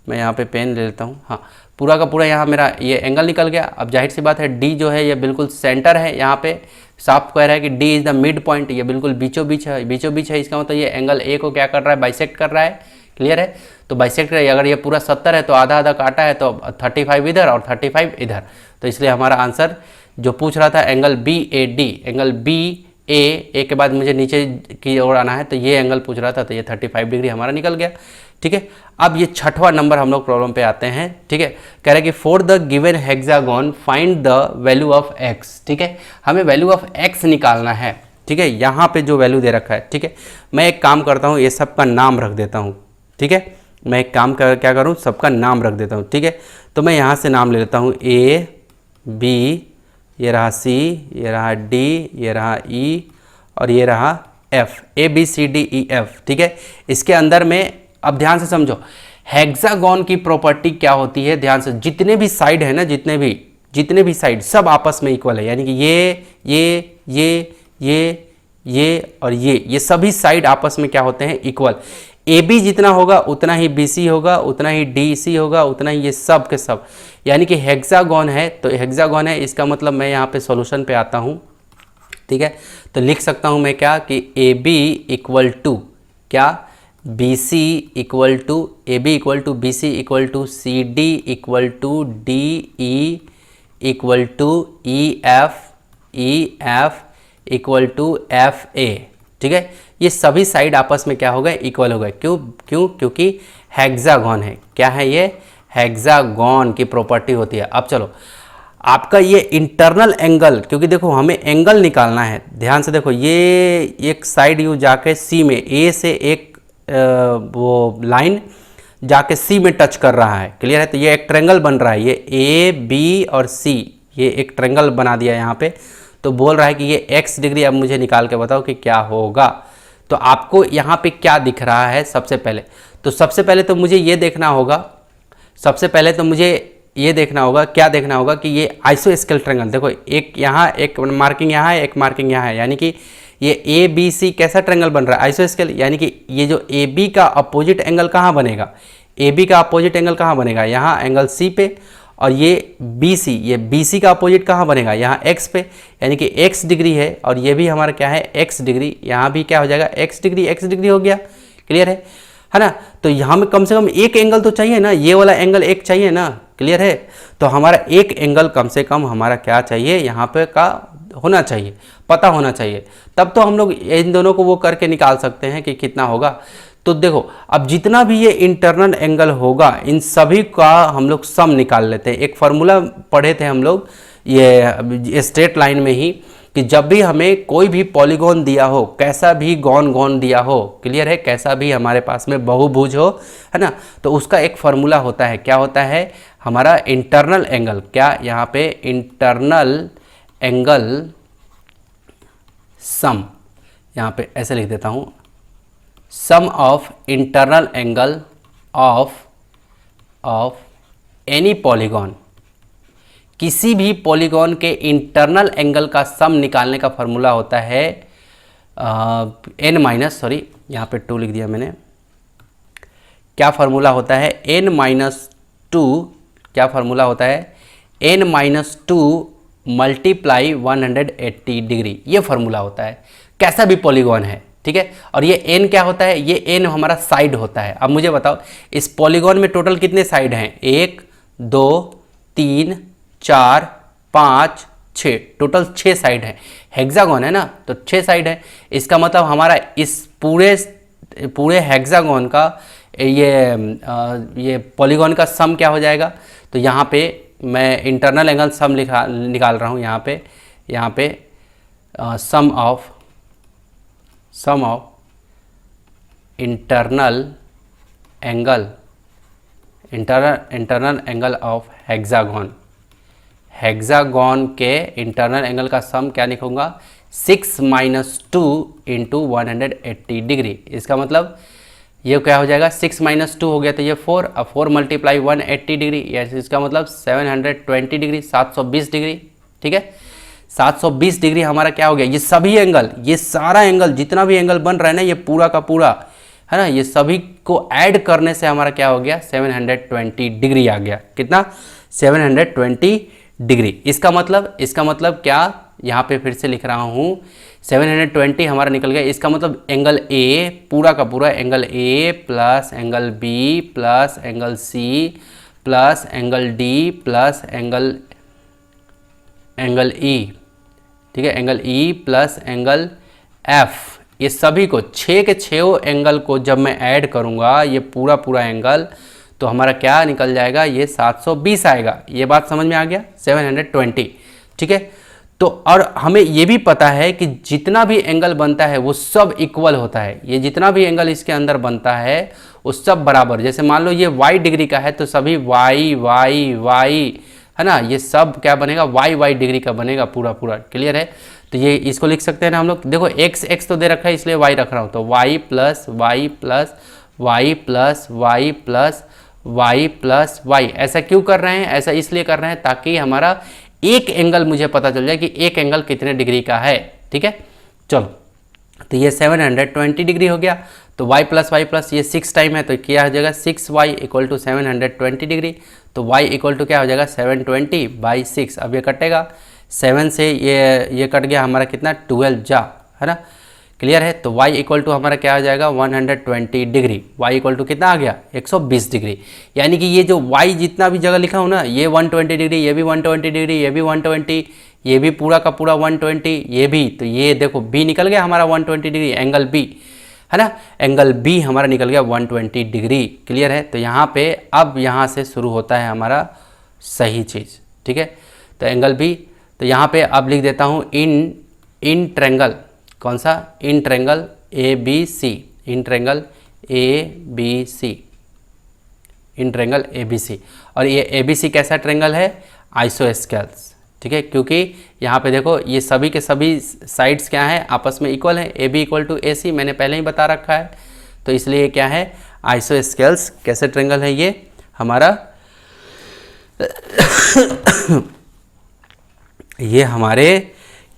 मैं यहाँ पे पेन ले लेता हूँ। हाँ, पूरा का पूरा यहाँ मेरा ये एंगल निकल गया। अब जाहिर सी बात है डी जो है ये बिल्कुल सेंटर है, यहाँ पे साफ कह रहा है कि D is the mid point, ये बिल्कुल बीचों बीच है। इसका मतलब ये एंगल ए को क्या कर रहा है, बाइसेक्ट कर रहा है। क्लियर है, तो बाइसेक्ट अगर ये पूरा 70 है तो आधा आधा काटा है तो 35 इधर और 35 इधर, तो इसलिए हमारा आंसर जो पूछ रहा था angle B A D, angle B A के बाद मुझे नीचे की ओर आना है तो ये एंगल पूछ रहा था, तो ये 35 डिग्री हमारा निकल गया। ठीक है, अब ये छठवां नंबर हम लोग प्रॉब्लम पे आते हैं। ठीक है, कह रहे हैं कि for the given hexagon find the value of x. ठीक है, हमें वैल्यू ऑफ एक्स निकालना है। ठीक है, यहाँ पे जो वैल्यू दे रखा है। ठीक है, मैं एक काम करता हूँ, ये सबका नाम रख देता हूँ। ठीक है, मैं एक काम क्या करूँ, सबका नाम रख देता हूँ। ठीक है, तो मैं यहाँ से नाम ले लेता हूँ ए बी, ये रहा सी, ये रहा डी, ये रहा ई और ये रहा F, A B C D E F. ठीक है, इसके अंदर में अब ध्यान से समझो हेक्सागोन की प्रॉपर्टी क्या होती है, ध्यान से, जितने भी साइड है ना, जितने भी साइड सब आपस में इक्वल है, यानी कि ये और ये सभी साइड आपस में क्या होते हैं, इक्वल। ए बी जितना होगा उतना ही बी सी होगा, उतना ही डी सी होगा, उतना ही ये सब के सब, यानी कि हेक्सागोन है तो हेक्सागोन है। इसका मतलब मैं यहाँ पे सॉल्यूशन पे आता हूँ। ठीक है, तो लिख सकता हूँ मैं क्या कि ए बी इक्वल टू क्या, B C equal to, A B equal to B C equal to C D equal to D E equal to E F equal to F A. ठीक है, ये सभी साइड आपस में क्या हो गए, इक्वल हो गए। क्यों, क्योंकि हेक्सागोन है। क्या है ये, हेक्सागोन की प्रॉपर्टी होती है। अब चलो आपका ये इंटरनल एंगल, क्योंकि देखो हमें एंगल निकालना है, ध्यान से देखो, ये एक साइड यू जाके सी में, ए से एक वो लाइन जाके सी में टच कर रहा है। क्लियर है, तो ये एक ट्रायंगल बन रहा है, ये ए बी और सी, ये एक ट्रायंगल बना दिया यहाँ पे। तो बोल रहा है कि ये x डिग्री, अब मुझे निकाल के बताओ कि क्या होगा। तो आपको यहाँ पे क्या दिख रहा है, सबसे पहले तो मुझे ये देखना होगा सबसे पहले तो मुझे ये देखना होगा, क्या देखना होगा कि ये आइसोस्केल ट्रायंगल, देखो एक यहाँ एक मार्किंग यहाँ है, एक मार्किंग यहाँ है, यानी कि ये ए बी सी कैसा ट्रायंगल बन रहा है, आइसोस्केल। यानी कि ये जो ए बी का अपोजिट एंगल कहाँ बनेगा, ए बी का अपोजिट एंगल कहाँ बनेगा, यहाँ एंगल सी पे। और ये बी सी, ये बी सी का अपोजिट कहाँ बनेगा, यहाँ एक्स पे, यानी कि एक्स डिग्री है। और ये भी हमारा क्या है, एक्स डिग्री, यहाँ भी क्या हो जाएगा, एक्स डिग्री हो गया। क्लियर है ना। तो यहाँ में कम से कम एक एंगल तो चाहिए ना, ये वाला एंगल एक चाहिए ना। क्लियर है। तो हमारा एक एंगल कम से कम हमारा क्या चाहिए, यहाँ पे का होना चाहिए, पता होना चाहिए, तब तो हम लोग इन दोनों को वो करके निकाल सकते हैं कि कितना होगा। तो देखो अब जितना भी ये इंटरनल एंगल होगा इन सभी का हम लोग सम निकाल लेते हैं। एक फार्मूला पढ़े थे हम लोग ये स्ट्रेट लाइन में ही, कि जब भी हमें कोई भी पॉलीगॉन दिया हो, कैसा भी गॉन दिया हो, क्लियर है, कैसा भी हमारे पास में बहुभुज हो, है ना, तो उसका एक फार्मूला होता है। क्या होता है, हमारा इंटरनल एंगल, क्या यहाँ पे इंटरनल एंगल सम, यहाँ पे ऐसे लिख देता हूँ, sum of internal angle of any polygon, किसी भी पॉलीगॉन के इंटरनल एंगल का सम निकालने का फॉर्मूला होता है n माइनस, सॉरी यहाँ पे 2 लिख दिया मैंने, क्या फार्मूला होता है n-2, क्या फार्मूला होता है n-2 मल्टीप्लाई 180 डिग्री, ये फार्मूला होता है कैसा भी पॉलीगॉन है। ठीक है। और ये n क्या होता है, ये n हमारा साइड होता है। अब मुझे बताओ इस पॉलीगॉन में टोटल कितने साइड हैं, 1 2 3 4 5 6, टोटल 6 साइड है। हेक्सागोन है ना, तो 6 साइड है। इसका मतलब हमारा इस पूरे हेक्सागोन का ये पॉलीगॉन का सम क्या हो जाएगा। तो यहाँ पे मैं इंटरनल एंगल सम निकाल रहा हूँ। यहाँ पे sum of internal angle of hexagon के इंटरनल एंगल का सम क्या लिखूंगा, 6 - 2 इंटू 180 डिग्री। इसका मतलब ये क्या हो जाएगा, 6 - 2 हो गया तो ये 4, अब 4 मल्टीप्लाई 180 डिग्री, इसका मतलब 720 डिग्री, 720 डिग्री। ठीक है, 720 डिग्री हमारा क्या हो गया, ये सभी एंगल, ये सारा एंगल, जितना भी एंगल बन रहा है ना, ये पूरा का पूरा है ना, ये सभी को ऐड करने से हमारा क्या हो गया, 720 डिग्री आ गया। कितना, 720 डिग्री। इसका मतलब क्या, यहाँ पे फिर से लिख रहा हूँ, 720 हमारा निकल गया। इसका मतलब एंगल ए, पूरा का पूरा angle A plus angle B plus angle C plus angle D plus angle E, ठीक है, angle E plus angle F, ये सभी को 6 के 6 एंगल को जब मैं ऐड करूँगा, ये पूरा एंगल, तो हमारा क्या निकल जाएगा, ये 720 आएगा। ये बात समझ में आ गया, 720। ठीक है। तो और हमें ये भी पता है कि जितना भी एंगल बनता है वो सब इक्वल होता है। ये जितना भी एंगल इसके अंदर बनता है वो सब बराबर, जैसे मान लो ये y डिग्री का है तो सभी y है ना, ये सब क्या बनेगा, y डिग्री का बनेगा पूरा। क्लियर है। तो ये इसको लिख सकते हैं ना हम लोग। देखो x तो दे रखा है इसलिए y रख रहा हूँ, तो y plus y plus y plus y plus y plus y। ऐसा क्यों कर रहे हैं, ऐसा इसलिए कर रहे हैं ताकि हमारा एक एंगल मुझे पता चल जाए कि एक एंगल कितने डिग्री का है। ठीक है, चलो, तो ये 720 डिग्री हो गया। तो y प्लस ये 6 टाइम है तो क्या हो जाएगा, 6y इक्वल टू 720 डिग्री। तो y इक्वल टू क्या हो जाएगा, 720/6। अब ये कटेगा, 7 से ये कट गया हमारा कितना, 12 जा, है ना। क्लियर है। तो y इक्वल टू हमारा क्या हो जाएगा, 120 डिग्री। y इक्वल टू कितना आ गया, 120 डिग्री। यानी कि ये जो y जितना भी जगह लिखा हूँ ना, ये 120 डिग्री, ये भी 120 डिग्री, ये भी 120, ये भी पूरा का पूरा 120, ये भी, तो ये देखो b निकल गया हमारा 120 डिग्री, एंगल b, है ना, एंगल b हमारा निकल गया 120 डिग्री। क्लियर है। तो यहाँ पे अब यहाँ से शुरू होता है हमारा सही चीज़। ठीक है। तो एंगल b, तो यहाँ पे अब लिख देता हूँ इन ट्रायंगल, कौन सा, इन ट्रायंगल ABC, इन ट्रायंगल ABC, इन ट्रायंगल ABC। और ये ABC कैसा ट्रायंगल है, आइसोस्केल्स। ठीक है, क्योंकि यहाँ पे देखो ये सभी के सभी साइड्स क्या हैं, आपस में इक्वल है, AB इक्वल टू AC, मैंने पहले ही बता रखा है। तो इसलिए क्या है, आइसोस्केल्स कैसे ट्रायंगल है, ये हमारा ये हमारे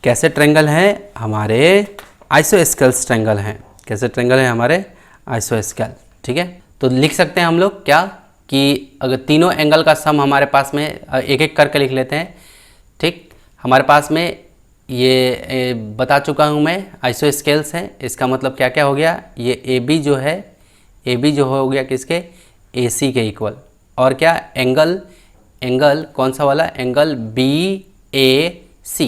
कैसे ट्रायंगल हैं? हमारे आइसोस्केल्स ट्रायंगल हैं। कैसे ट्रायंगल हैं? हमारे आइसोस्केल। ठीक है, तो लिख सकते हैं हम लोग क्या कि अगर तीनों एंगल का सम हमारे पास में एक एक करके लिख लेते हैं। ठीक, हमारे पास में ये बता चुका हूँ मैं, आइसोस्केल्स हैं। इसका मतलब क्या क्या हो गया? ये ए बी जो है, ए बी जो हो गया किसके? ए सी के इक्वल। और क्या? एंगल, एंगल कौन सा वाला? Angle B A C.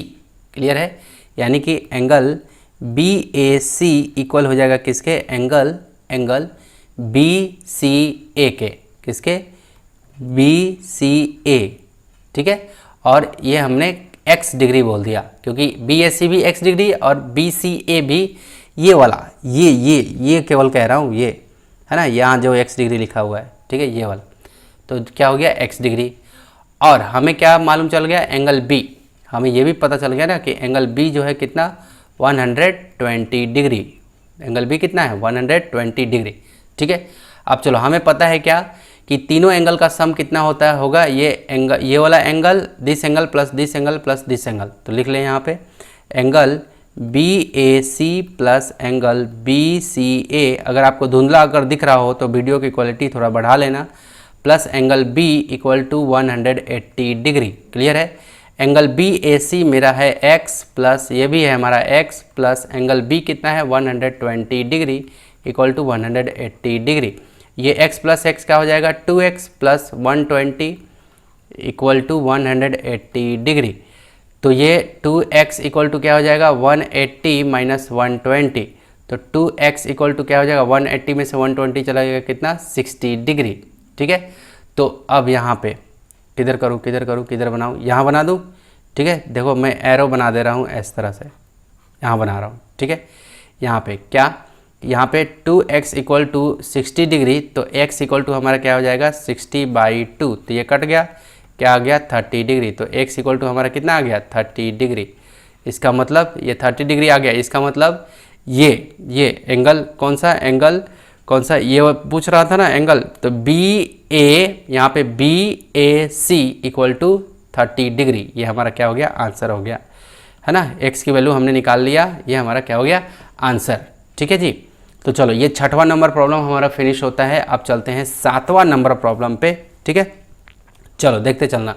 Clear है? यानी कि angle B A C equal हो जाएगा किसके? एंगल, एंगल बी सी ए के। किसके? बी सी ए। ठीक है, और ये हमने x डिग्री बोल दिया क्योंकि बी ए सी भी x डिग्री और बी सी ए भी ये वाला, ये केवल कह रहा हूँ, ये है ना, यहाँ जो x डिग्री लिखा हुआ है। ठीक है, ये वाला तो क्या हो गया? x degree. और हमें क्या मालूम चल गया? Angle b। हमें ये भी पता चल गया ना कि एंगल b जो है कितना? 120 डिग्री। एंगल b कितना है? 120 डिग्री। ठीक है, अब चलो हमें पता है क्या कि तीनों एंगल का सम कितना होता है? होगा ये एंगल, ये वाला angle, this angle plus this angle plus this angle. तो लिख लें यहाँ पे angle B A C plus angle B C A. अगर आपको धुंधला अगर दिख रहा हो तो वीडियो की क्वालिटी थोड़ा बढ़ा लेना। Plus angle B equal to 180 degree. Clear है? एंगल बी ए सी मेरा है x प्लस ये भी है हमारा x प्लस एंगल b कितना है? 120 डिग्री इक्वल टू 180 डिग्री। ये x प्लस x क्या हो जाएगा? 2x plus 120 equal to 180 degree. तो ये 2x इक्वल टू क्या हो जाएगा? 180 माइनस 120। तो 2x इक्वल टू क्या हो जाएगा? 180 में से 120 चला जाएगा कितना? 60 डिग्री। ठीक है, तो अब यहाँ पे किधर करूँ, किधर करूँ, किधर बनाऊँ? यहाँ बना दूँ। ठीक है, देखो मैं एरो बना दे रहा हूँ इस तरह से, यहाँ बना रहा हूँ। ठीक है, यहाँ पे क्या? यहाँ पे 2x इक्वल टू 60 डिग्री, तो x इक्वल टू हमारा क्या हो जाएगा? 60/2। तो ये कट गया, क्या आ गया? 30 डिग्री। तो x इक्वल टू हमारा कितना आ गया? 30 डिग्री। इसका मतलब ये 30 डिग्री आ गया। इसका मतलब ये एंगल कौन सा? एंगल कौन सा? ये पूछ रहा था ना एंगल। तो बी ए, यहाँ पे B A C equal to 30 degree. ये हमारा क्या हो गया? आंसर हो गया, है ना। x की वैल्यू हमने निकाल लिया, ये हमारा क्या हो गया? आंसर। ठीक है जी, तो चलो ये 6वां नंबर प्रॉब्लम हमारा फिनिश होता है। अब चलते हैं 7वां नंबर प्रॉब्लम पे। ठीक है, चलो देखते चलना।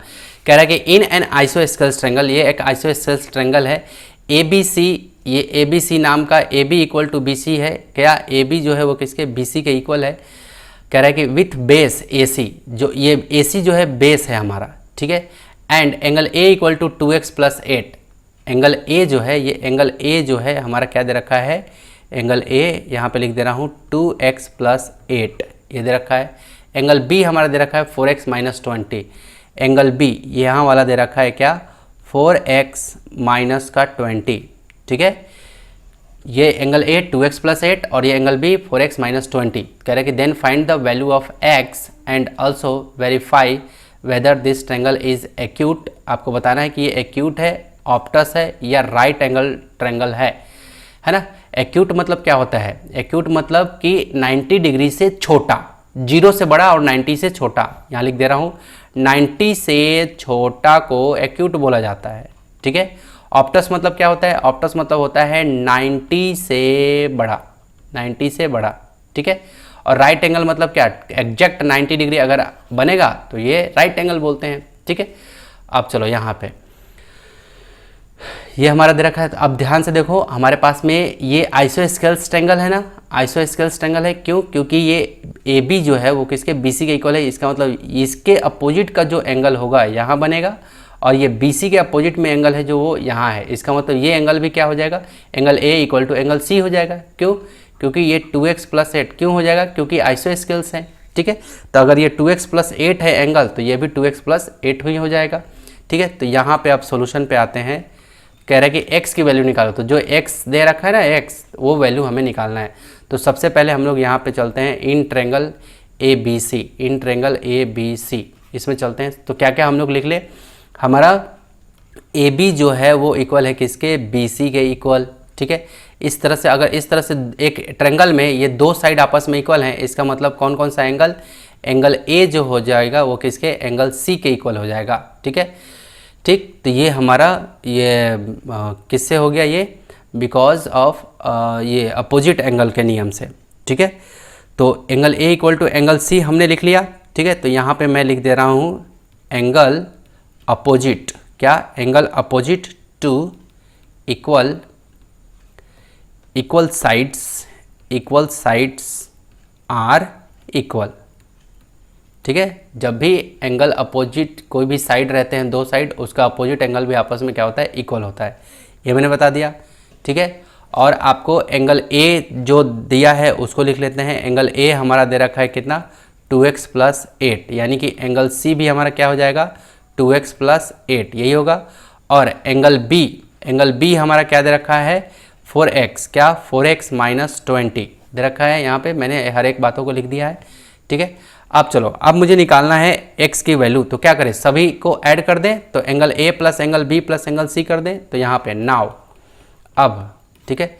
कह रहा है कि इन एन आइसोस्केल्स ट्रायंगल, ये एक आइसोस्केल्स ट्रायंगल है ए बी सी। ये ए बी सी नाम का, A B equal to B C है। क्या? ए बी जो है वो किसके? बी सी के इक्वल है। कह रहा है कि विथ बेस ए सी, जो ये ए सी जो है बेस है हमारा। ठीक है, and angle A equal to 2x plus 8। Angle A जो है, ये एंगल ए जो है हमारा क्या दे रखा है? एंगल ए यहाँ पे लिख दे रहा हूँ 2x प्लस 8, ये दे रखा है। एंगल बी हमारा दे रखा है 4x माइनस 20। एंगल बी यहाँ वाला दे रखा है क्या? 4x माइनस का 20। ठीक है, ये एंगल ए 2x प्लस 8 और ये एंगल बी 4x माइनस 20। कह रहे हैं कि then find the value of x and also verify whether this triangle is acute. आपको बताना है कि ये एक्यूट है, ऑप्टस है या राइट एंगल ट्रायंगल है ना। एक्यूट मतलब क्या होता है? एक्यूट मतलब कि 90 डिग्री से छोटा, 0 से बड़ा और 90 से छोटा। यहाँ लिख दे रहा हूँ 90 से छोटा को एक्यूट बोला जाता है। ठीक है, ऑप्टस मतलब क्या होता है? ऑप्टस मतलब होता है 90 से बड़ा, 90 से बड़ा। ठीक है, और राइट एंगल मतलब क्या? एग्जैक्ट 90 डिग्री अगर बनेगा तो ये राइट एंगल बोलते हैं। ठीक है, अब चलो यहाँ पे ये हमारा दे रखा है। तो अब ध्यान से देखो, हमारे पास में ये आइसोस्केल्स ट्रायंगल है ना, आइसोस्केल्स ट्रायंगल है। क्यों? क्योंकि ये ए बी जो है वो किसके? बी सी के इक्वल है। इसका मतलब इसके अपोजिट का जो एंगल होगा यहाँ बनेगा, और ये बी सी के अपोजिट में एंगल है जो वो यहाँ है। इसका मतलब ये एंगल भी क्या हो जाएगा? Angle A equal to angle C हो जाएगा। क्यों? क्योंकि ये 2x प्लस 8 क्यों हो जाएगा? क्योंकि आइसोस्केल्स हैं। ठीक है, तो अगर ये 2x प्लस 8 है एंगल, तो ये भी 2x प्लस 8 ही हो जाएगा। ठीक है, तो यहाँ पे आप सोल्यूशन पे आते हैं। कह रहा है कि x की वैल्यू निकालो, तो जो x दे रखा है ना x, वो वैल्यू हमें निकालना है। तो सबसे पहले हम लोग यहाँ पे चलते हैं in triangle A B C, in triangle A B C, इसमें चलते हैं। तो क्या क्या हम लोग लिख ले? हमारा ए बी जो है वो इक्वल है किसके? बी सी के इक्वल। ठीक है, इस तरह से अगर इस तरह से एक ट्रायंगल में ये दो साइड आपस में इक्वल हैं, इसका मतलब कौन कौन सा एंगल? एंगल ए जो हो जाएगा वो किसके, एंगल सी के इक्वल हो जाएगा। ठीक है, ठीक। तो ये हमारा ये किससे हो गया, ये बिकॉज ऑफ ये अपोजिट एंगल के नियम से। ठीक है, तो एंगल ए इक्वल टू एंगल सी हमने लिख लिया। ठीक है, तो यहाँ पे मैं लिख दे रहा हूँ एंगल अपोजिट, क्या, angle opposite to equal sides are equal. ठीक है, जब भी एंगल अपोजिट कोई भी साइड रहते हैं, दो साइड, उसका अपोजिट एंगल भी आपस में क्या होता है, इक्वल होता है, ये मैंने बता दिया। ठीक है, और आपको एंगल ए जो दिया है उसको लिख लेते हैं। एंगल ए हमारा दे रखा है कितना, 2x + 8, यानी कि एंगल सी भी हमारा क्या हो जाएगा, 2x + 8, यही होगा। और एंगल बी हमारा क्या दे रखा है, 4x, क्या, 4x - 20 दे रखा है। यहाँ पे मैंने हर एक बातों को लिख दिया है। ठीक है, अब चलो, अब मुझे निकालना है x की वैल्यू, तो क्या करें, सभी को ऐड कर दें, तो angle a + angle b + angle c कर दें। तो यहाँ पे नाउ अब, ठीक है,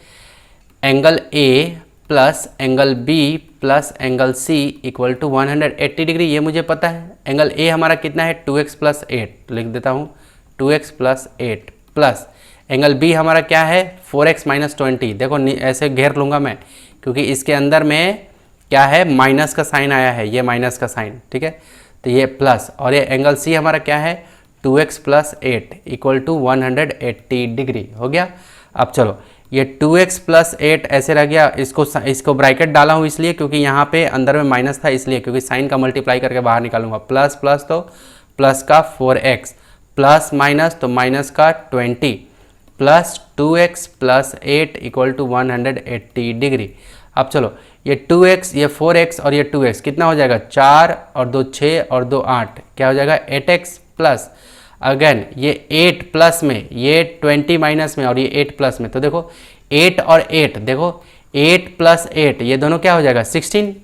angle a + angle b + angle c equal to 180 degree, ये मुझे पता है। एंगल a हमारा कितना है, 2x + 8, लिख देता हूँ 2x + 8 प्लस एंगल b हमारा क्या है, 4x - 20। देखो ऐसे घेर लूँगा मैं, क्योंकि इसके अंदर में क्या है, माइनस का साइन आया है, ये माइनस का साइन। ठीक है, तो ये प्लस, और ये एंगल सी हमारा क्या है, 2x + 8 इक्वल टू 180 डिग्री हो गया। अब चलो, ये 2x + 8 ऐसे रह गया, इसको ब्रैकेट डाला हूँ इसलिए क्योंकि यहाँ पे अंदर में माइनस था, इसलिए, क्योंकि साइन का मल्टीप्लाई करके बाहर निकालूंगा। प्लस प्लस तो प्लस का 4x, प्लस माइनस तो माइनस का 20, plus 2x + 8 equal to 180 degree. अब चलो, ये 2x, ये 4x और ये 2x कितना हो जाएगा, 4 और 2 6 और 2 8, क्या हो जाएगा, 8x प्लस अगेन ये 8 प्लस में, ये 20 माइनस में और ये 8 प्लस में। तो देखो 8 और 8, देखो 8 + 8 ये दोनों क्या हो जाएगा, 16।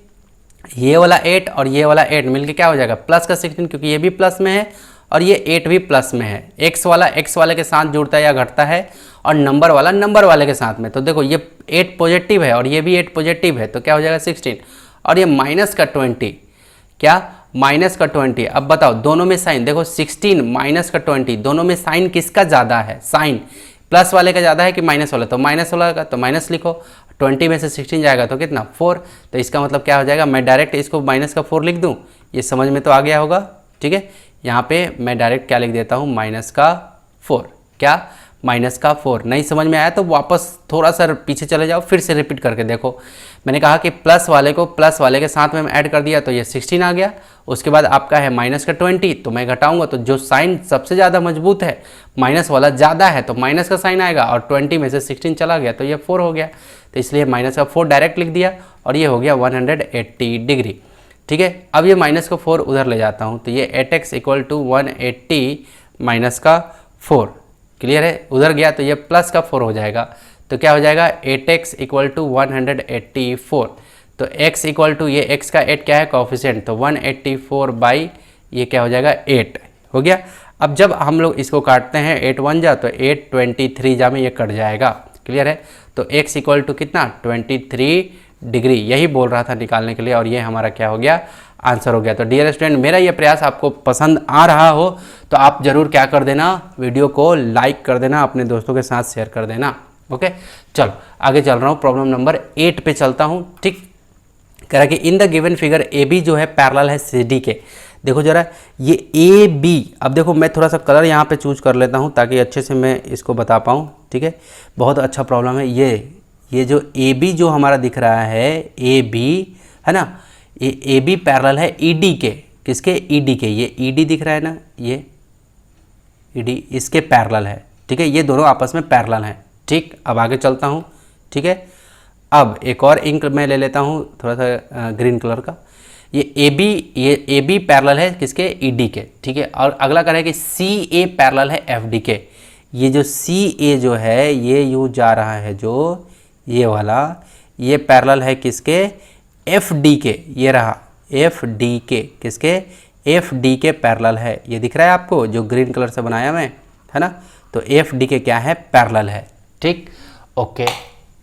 ये वाला 8 और ये वाला 8 मिलके क्या हो जाएगा, प्लस का 16, क्योंकि ये भी प्लस में है और ये 8 भी प्लस में है। x वाला x वाले के साथ जुड़ता है या घटता है, और नंबर वाला नंबर वाले के साथ में। तो देखो ये 8 पॉजिटिव है और ये भी 8 पॉजिटिव है, तो क्या हो जाएगा 16, और ये माइनस का 20, क्या, माइनस का 20। अब बताओ दोनों में साइन, देखो 16 माइनस का 20, दोनों में साइन किसका ज़्यादा है, साइन प्लस वाले का ज़्यादा है कि माइनस वाला, तो माइनस वाला का तो माइनस लिखो। 20 में से 16 जाएगा तो कितना, 4। तो इसका मतलब क्या हो जाएगा, मैं डायरेक्ट इसको माइनस का 4 लिख दूँ, ये समझ में तो आ गया होगा। ठीक है, यहाँ पे मैं डायरेक्ट क्या लिख देता हूँ, माइनस का 4, क्या, माइनस का 4। नहीं समझ में आया तो वापस थोड़ा सा पीछे चले जाओ, फिर से रिपीट करके देखो। मैंने कहा कि प्लस वाले को प्लस वाले के साथ में ऐड कर दिया तो ये 16 आ गया। उसके बाद आपका है माइनस का 20, तो मैं घटाऊंगा तो जो साइन सबसे ज़्यादा मजबूत है, माइनस वाला ज़्यादा है, तो माइनस का साइन आएगा, और 20 में से 16 चला गया तो ये 4 हो गया। तो इसलिए माइनस का 4 डायरेक्ट लिख दिया, और ये हो गया 180 डिग्री। ठीक है, अब ये माइनस का 4 उधर ले जाता हूँ, तो ये 8x इक्वल टू 180 माइनस का 4, क्लियर है, उधर गया तो ये प्लस का 4 हो जाएगा। तो क्या हो जाएगा, 8x इक्वल टू 184। तो x इक्वल टू, ये x का 8 क्या है, कोएफिशिएंट, तो 184 बाई ये क्या हो जाएगा, 8 हो गया। अब जब हम लोग इसको काटते हैं, 8 1 जा तो 8 23 जा में ये कट जाएगा, क्लियर है। तो x इक्वल टू कितना, 23 डिग्री, यही बोल रहा था निकालने के लिए, और ये हमारा क्या हो गया, आंसर हो गया। तो डियर स्टूडेंट, मेरा ये प्रयास आपको पसंद आ रहा हो तो आप जरूर क्या कर देना, वीडियो को लाइक कर देना, अपने दोस्तों के साथ शेयर कर देना। ओके, चलो आगे चल रहा हूँ, प्रॉब्लम नंबर 8 पे चलता हूँ। ठीक, कह रहा कि in the given figure A B जो है पैरेलल है सी डी के। देखो जरा ये ए बी, अब देखो मैं थोड़ा सा कलर यहाँ पे चूज कर लेता हूँ ताकि अच्छे से मैं इसको बता पाऊँ। ठीक है, बहुत अच्छा प्रॉब्लम है ये जो ए बी जो हमारा दिख रहा है, ए बी है ना, ये ए बी पैरेलल है ई डी के, किसके, ई डी के, ये ई डी दिख रहा है ना, ये ई डी इसके पैरेलल है। ठीक है, ये दोनों आपस में पैरेलल हैं। ठीक, अब आगे चलता हूँ। ठीक है, अब एक और इंक मैं ले लेता हूँ थोड़ा सा ग्रीन कलर का। ये ए बी पैरेलल है किसके, ई डी के। ठीक है, और अगला कह रहा है कि सी ए पैरेलल है एफ डी के। ये जो सी ए जो है ये यूँ जा रहा है, जो ये वाला, ये पैरेलल है किसके, एफ डी के, ये रहा एफ डी के, किसके, एफ डी के पैरेलल है। ये दिख रहा है आपको जो ग्रीन कलर से बनाया मैं, है ना, तो एफ डी के क्या है, पैरेलल है। ठीक, ओके,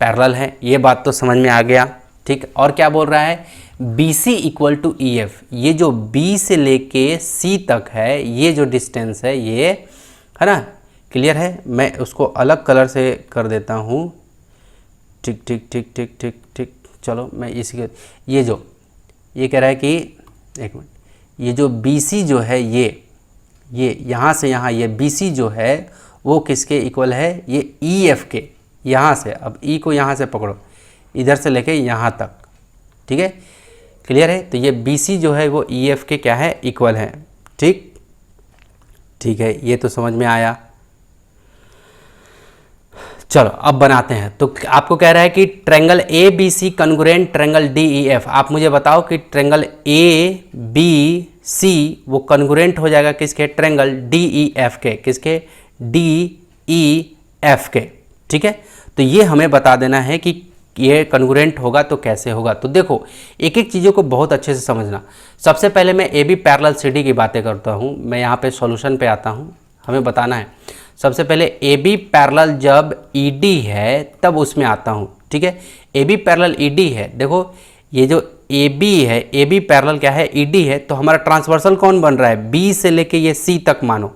पैरेलल है, ये बात तो समझ में आ गया। ठीक, और क्या बोल रहा है, BC इक्वल टू EF, ये जो B से लेके C तक है, ये जो डिस्टेंस है ये है ना, क्लियर है। मैं उसको अलग कलर से कर देता हूँ, ठीक ठीक ठीक ठीक ठीक ठीक। चलो मैं इसी के, ये कह रहा है कि एक मिनट, ये जो BC जो है ये यहाँ से यहाँ, ये BC जो है वो किसके इक्वल है, ये EF के, यहाँ से, अब E को यहाँ से पकड़ो, इधर से लेके यहाँ तक, ठीक है, क्लियर है। तो ये BC जो है वो EF के क्या है, इक्वल है, ठीक ठीक है, ये तो समझ में आया। चलो अब बनाते हैं। तो आपको कह रहा है कि triangle ABC congruent triangle DEF, आप मुझे बताओ कि ट्रेंगल ABC वो कॉन्ग्रुएंट हो जाएगा किसके, ट्रेंगल DEF के, किसके, DEF के, ठीक है। तो ये हमें बता देना है कि ये कॉन्ग्रुएंट होगा तो कैसे होगा। तो देखो एक एक चीज़ों को बहुत अच्छे से समझना। सबसे पहले मैं AB पैरेलल CD की बातें करता हूँ, मैं यहाँ पे सॉल्यूशन पे आता हूँ, हमें बताना है। सबसे पहले AB पैरेलल जब ED है तब उसमें आता हूँ, ठीक है। AB पैरेलल ED है, देखो ये जो AB है, AB पैरेलल क्या है, ED है, तो हमारा ट्रांसवर्सल कौन बन रहा है, B से लेके ये C तक मानो।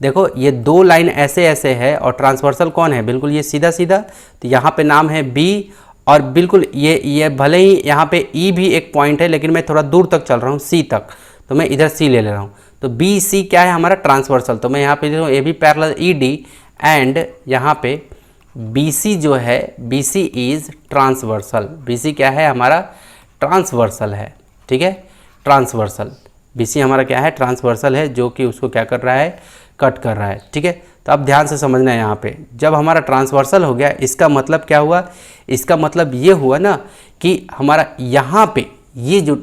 देखो ये दो लाइन ऐसे ऐसे है और ट्रांसवर्सल कौन है, बिल्कुल ये सीधा सीधा, तो यहाँ पे नाम है B, और बिल्कुल ये भले ही यहाँ पे E भी एक पॉइंट है, लेकिन मैं थोड़ा दूर तक चल रहा हूँ C तक, तो मैं इधर C ले रहा हूँ। तो BC क्या है हमारा, ट्रांसवर्सल, तो मैं यहाँ पे लिख रहा हूँ AB पैरेलल ED, एंड यहाँ पे BC जो है, BC इज ट्रांसवर्सल, BC क्या है हमारा, ट्रांसवर्सल है, ठीक है, ट्रांसवर्सल, BC हमारा क्या है, ट्रांसवर्सल है, जो कि उसको क्या कर रहा है, कट कर रहा है, ठीक है। तो अब ध्यान से समझना है, यहाँ पे जब हमारा ट्रांसवर्सल हो गया, इसका मतलब क्या हुआ, इसका मतलब ये हुआ ना कि हमारा यहाँ पे ये जो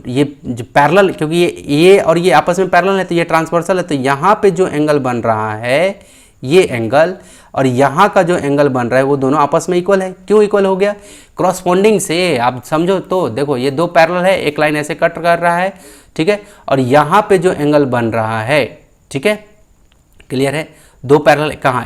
पैरेलल, क्योंकि ये और ये आपस में पैरेलल है तो ये ट्रांसवर्सल है, तो यहाँ पे जो एंगल बन रहा है ये एंगल, और यहाँ का जो एंगल बन रहा है वो दोनों आपस में इक्वल है। क्यों इक्वल हो गया, क्रॉसपोंडिंग से, आप समझो तो देखो ये दो पैरेलल है, एक लाइन ऐसे कट कर रहा है, ठीक है, और यहाँ पे जो एंगल बन रहा है, ठीक है, क्लियर है, दो पैरेलल कहाँ,